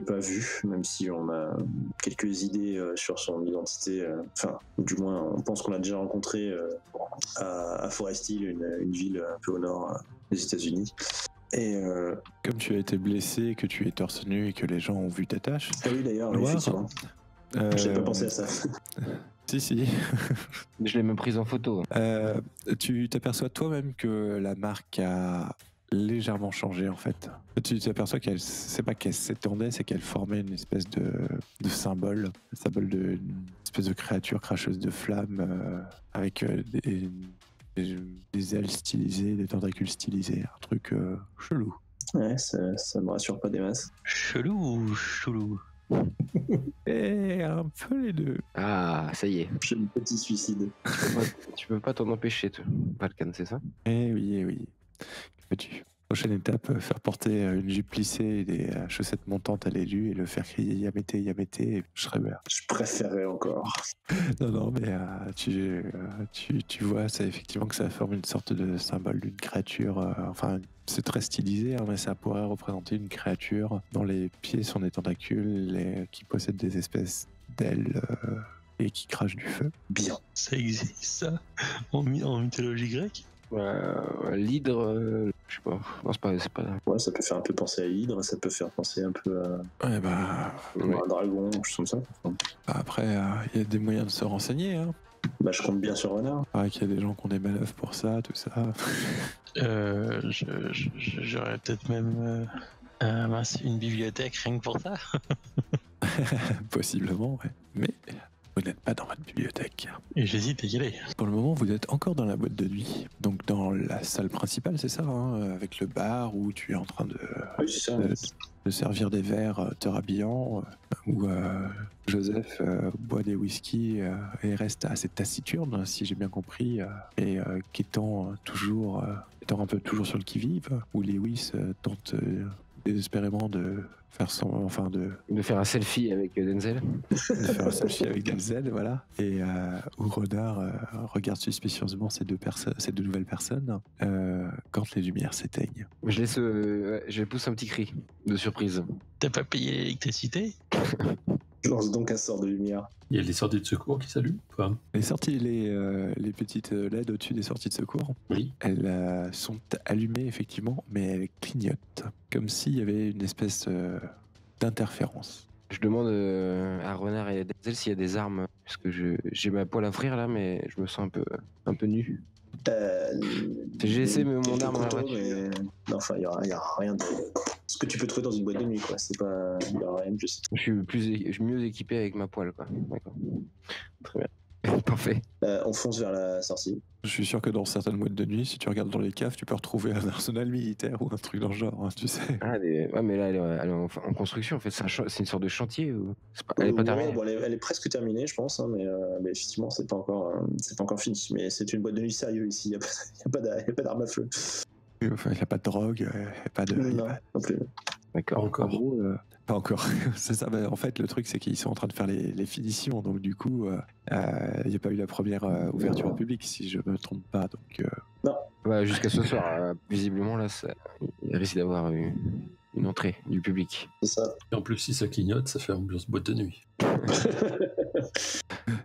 pas vu, même si on a quelques idées sur son identité. Du moins, on pense qu'on l'a déjà rencontré à Forest Hill, une ville un peu au nord des États-Unis. Et comme tu as été blessé, que tu es torse nu et que les gens ont vu ta tâche. Ah oui, d'ailleurs, effectivement. J'ai pas pensé à ça. Si. Je l'ai même prise en photo. Tu t'aperçois toi-même que la marque a légèrement changé en fait. Tu t'aperçois c'est pas qu'elle s'étendait, c'est qu'elle formait une espèce de symbole, d'une espèce de créature cracheuse de flammes avec des des ailes stylisées, des tentacules stylisés, un truc chelou. Ouais, ça me rassure pas des masses. Chelou ou chelou? Et un peu les deux. Ah, ça y est. J'ai un petit suicide. Tu peux pas t'en empêcher, toi. Balkan, c'est ça? Eh oui. Que prochaine étape, faire porter une jupe plissée et des chaussettes montantes à l'élu et le faire crier Yamete, Yamete, et je serais bien. Je préférerais encore. Non, mais tu vois, c'est effectivement que ça forme une sorte de symbole d'une créature. Enfin, c'est très stylisé, hein, mais ça pourrait représenter une créature dont les pieds sont des tentacules et qui possède des espèces d'ailes et qui crache du feu. Bien. Ça existe, ça, en mythologie grecque? L'hydre, je sais pas. Non, c'est pas. Ouais, ça peut faire un peu penser à l'hydre, ça peut faire penser un peu à Ouais, un dragon, je comme ça. Enfin, après, il y a des moyens de se renseigner. Hein. je compte bien sur Renard. Qu'il y a des gens qui ont des manœuvres pour ça, tout ça. J'aurais peut-être même une bibliothèque rien que pour ça. Possiblement, ouais. Mais vous n'êtes pas dans votre bibliothèque. Et j'hésite à y aller. Pour le moment, vous êtes encore dans la boîte de nuit. Donc dans la salle principale, c'est ça, hein, avec le bar où tu es en train de Oui, c'est ça. de servir des verres te rhabillant, où Joseph boit des whisky et reste assez taciturne, si j'ai bien compris, et qu'étant étant un peu toujours sur le qui-vive, où Lewis tente désespérément de faire un selfie avec Denzel. de faire un selfie avec Denzel, voilà, et où Renard regarde suspicieusement ces deux nouvelles personnes quand les lumières s'éteignent. Je pousse un petit cri de surprise. T'as pas payé l'électricité? Je lance donc un sort de lumière. Il y a les sorties de secours qui s'allument? Enfin, Les petites LED au-dessus des sorties de secours, oui. elles sont allumées effectivement, mais elles clignotent, comme s'il y avait une espèce d'interférence. Je demande à Renard et à Denzel s'il y a des armes, parce que j'ai ma poêle à frire là, mais je me sens un peu nu. J'ai essayé mon arme à la voiture. Mais... Non, enfin, il y aura rien de... Ce que tu peux trouver dans une boîte de nuit, quoi. C'est pas... Il y aura rien de plus. Je suis mieux équipé avec ma poêle, quoi. D'accord. Très bien. Parfait. On fonce vers la sortie. Je suis sûr que dans certaines boîtes de nuit, si tu regardes dans les caves, tu peux retrouver un arsenal militaire ou un truc dans le genre, hein, tu sais. Ouais, mais là, elle est en construction, en fait. C'est une sorte de chantier. Elle est pas terminée. Bon, elle est presque terminée, je pense, hein, mais effectivement, c'est pas encore fini. Mais c'est une boîte de nuit sérieuse ici. Il n'y a pas d'arme à feu. Enfin, il n'y a pas de drogue, il n'y a pas de... Non plus. D'accord. Encore. En gros, pas encore. C'est ça. En fait, le truc, c'est qu'ils sont en train de faire les finitions. Donc, du coup, il n'y a pas eu la première ouverture au public, si je me trompe pas. Donc, Ouais, jusqu'à ce soir, visiblement, là, il risque d'avoir une entrée du public. C'est ça. Et en plus, si ça clignote, ça fait ambiance boîte de nuit.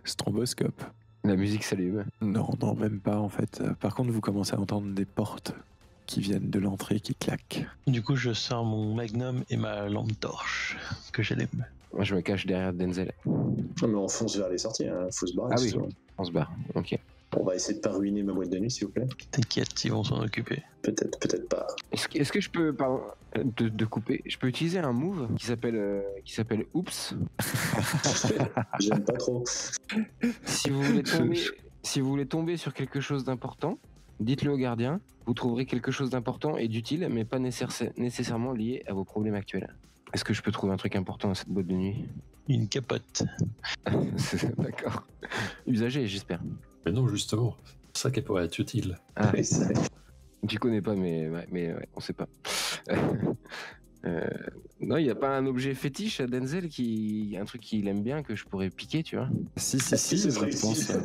stromboscope. La musique s'allume. Non, même pas, en fait. Par contre, vous commencez à entendre des portes qui viennent de l'entrée qui claquent. Du coup, je sors mon magnum et ma lampe torche que j'allume. Moi, je me cache derrière Denzel. Non, mais on fonce vers les sorties, hein. Faut se barrer. Ah oui, sinon. on se barre. Ok. On va essayer de pas ruiner ma boîte de nuit, s'il vous plaît. T'inquiète, ils vont s'en occuper. Peut-être pas. Est-ce que je peux, pardon, de couper, je peux utiliser un move qui s'appelle Oops. J'aime pas trop. Si vous voulez tomber sur quelque chose d'important, dites-le au gardien. Vous trouverez quelque chose d'important et d'utile, mais pas nécessairement lié à vos problèmes actuels. Est-ce que je peux trouver un truc important dans cette boîte de nuit? Une capote. D'accord. Usagé, j'espère. Mais non, justement, c'est ça qui pourrait être utile. Ah, Oui, c'est vrai. tu connais pas, mais on sait pas. Non, il n'y a pas un objet fétiche à Denzel, un truc qu'il aime bien que je pourrais piquer, tu vois? Si, Ce serait je pense. utile.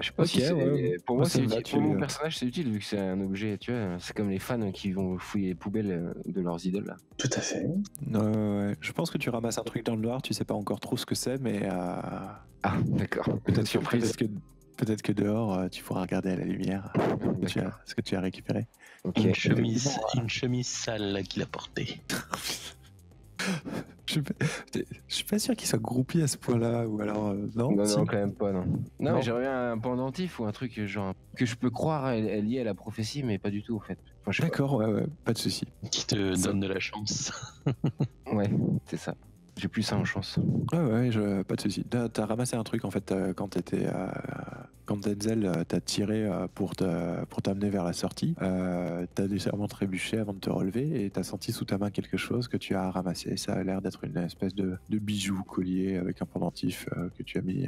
Je sais pas si c'est... ouais. Pour moi, ça c'est me va, utile. Pour mon personnage, c'est utile vu que c'est un objet, tu vois. C'est comme les fans qui vont fouiller les poubelles de leurs idoles, là. Tout à fait. Ouais. Je pense que tu ramasses un truc dans le noir, tu sais pas encore trop ce que c'est, mais Ah, d'accord. Surprise. peut-être que dehors, tu pourras regarder à la lumière ce que tu as récupéré. Ok. Une chemise sale là, qu'il a portée. Je suis pas sûr qu'il soit groupie à ce point-là, ou alors non. Non, si. quand même pas, non. Non, Non. mais j'aimerais un pendentif ou un truc genre que je peux croire est lié à la prophétie, mais pas du tout en fait. Enfin, je sais D'accord, ouais, pas de souci. Qui te donne de la chance. pas. Ouais, c'est ça. J'ai plus ça en chance. Ouais, pas de souci. T'as ramassé un truc en fait quand t'étais quand Denzel t'a tiré pour t'amener vers la sortie, t'as légèrement trébuché avant de te relever et t'as senti sous ta main quelque chose que tu as ramassé. Ça a l'air d'être une espèce de bijou collier avec un pendentif que tu as mis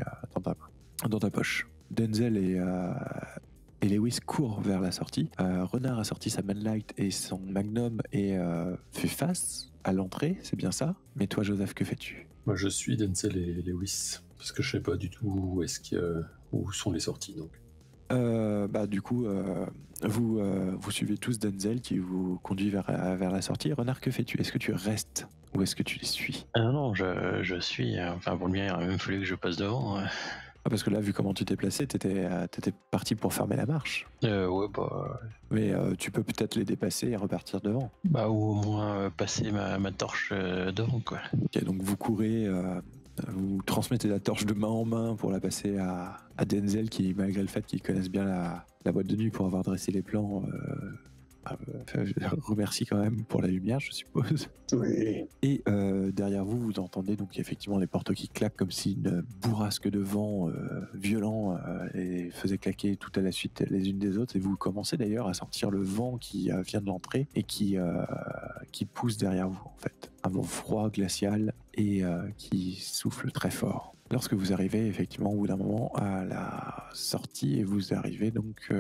dans ta poche. Denzel et Lewis courent vers la sortie. Renard a sorti sa Manlight et son Magnum et fait face à l'entrée, c'est bien ça. Mais toi, Joseph, que fais-tu? Moi, je suis Denzel et Lewis, parce que je sais pas du tout où sont les sorties, donc. Du coup, vous suivez tous Denzel qui vous conduit vers la sortie. Renard, que fais-tu? Est-ce que tu restes ou est-ce que tu les suis? Non, je suis. Pour le bien, il aurait même fallu que je passe devant. Parce que là, vu comment tu t'es placé, t'étais parti pour fermer la marche. Ouais, bah. Mais tu peux peut-être les dépasser et repartir devant. Bah, ou au moins passer ma torche devant, quoi. Ok, donc vous courez, vous transmettez la torche de main en main pour la passer à Denzel, qui, malgré le fait qu'il connaisse bien la boîte de nuit pour avoir dressé les plans, remercie quand même pour la lumière, je suppose. Oui. Et derrière vous, vous entendez donc effectivement les portes qui claquent comme si une bourrasque de vent violent et faisait claquer tout à la suite les unes des autres. Et vous commencez d'ailleurs à sentir le vent qui vient de l'entrée et qui pousse derrière vous en fait. Un vent froid, glacial et qui souffle très fort. Lorsque vous arrivez effectivement au bout d'un moment à la sortie et vous arrivez donc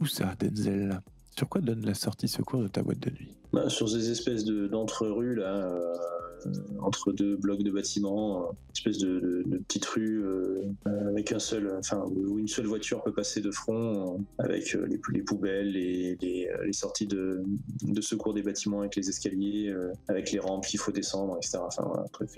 où ça, Denzel? Sur quoi donne la sortie secours de ta boîte de nuit? Sur ces espèces d'entre-rues là, entre deux blocs de bâtiments, espèce de petites rues avec où une seule voiture peut passer de front, avec les poubelles, les sorties de secours des bâtiments avec les escaliers, avec les rampes qu'il faut descendre, etc. Enfin voilà, un truc.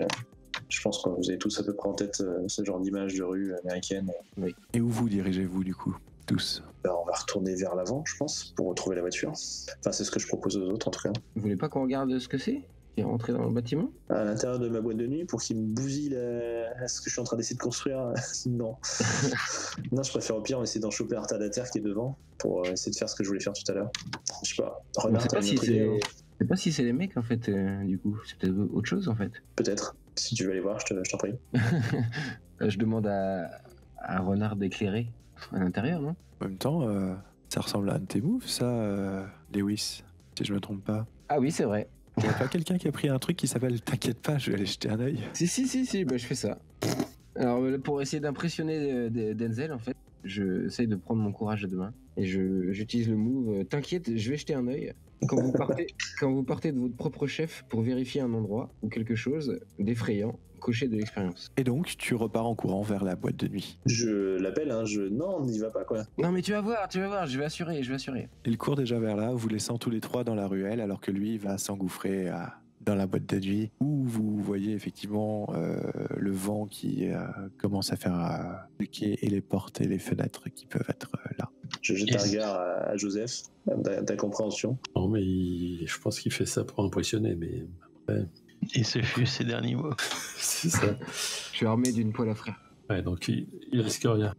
Je pense que vous avez tous à peu près en tête ce genre d'image de rue américaine. Oui. Et où vous dirigez-vous du coup, tous? On va retourner vers l'avant, je pense, pour retrouver la voiture. Enfin, c'est ce que je propose aux autres, en tout cas. Vous voulez pas qu'on regarde ce que c'est? Qui est rentré dans le bâtiment? À l'intérieur de ma boîte de nuit, pour qu'il me bousille ce que je suis en train d'essayer de construire, non. Non, je préfère au pire essayer d'en choper un retardataire qui est devant, pour essayer de faire ce que je voulais faire tout à l'heure. Je sais pas. Renard, Je sais t'as une autre idée, hein? sais pas si c'est les mecs en fait, du coup. C'est peut-être autre chose en fait. Peut-être. Si tu veux aller voir, je t'en prie. Je demande à Renard d'éclairer à l'intérieur, non? En même temps, ça ressemble à un de tes moves, ça, Lewis, si je me trompe pas. Ah oui, c'est vrai. Il n'y a pas quelqu'un qui a pris un truc qui s'appelle T'inquiète pas, je vais aller jeter un œil. Si, bah, je fais ça. Alors, pour essayer d'impressionner Denzel, en fait, j'essaye de prendre mon courage à deux mains et j'utilise le move T'inquiète, je vais jeter un œil. Quand vous partez de votre propre chef pour vérifier un endroit ou quelque chose d'effrayant, cochez de l'expérience. Et donc, tu repars en courant vers la boîte de nuit. Je l'appelle, hein, non, on n'y va pas, quoi. Non, mais tu vas voir, je vais assurer. Il court déjà vers là, vous laissant tous les trois dans la ruelle, alors que lui va s'engouffrer dans la boîte de nuit, où vous voyez effectivement le vent qui commence à faire les quais et les portes et les fenêtres qui peuvent être là. Je jette un regard à Joseph, d'incompréhension. Non, mais je pense qu'il fait ça pour impressionner, mais... Ouais. Et ce fut ses derniers mots. C'est ça. Je suis armé d'une poêle à frire. Ouais, donc il risque rien.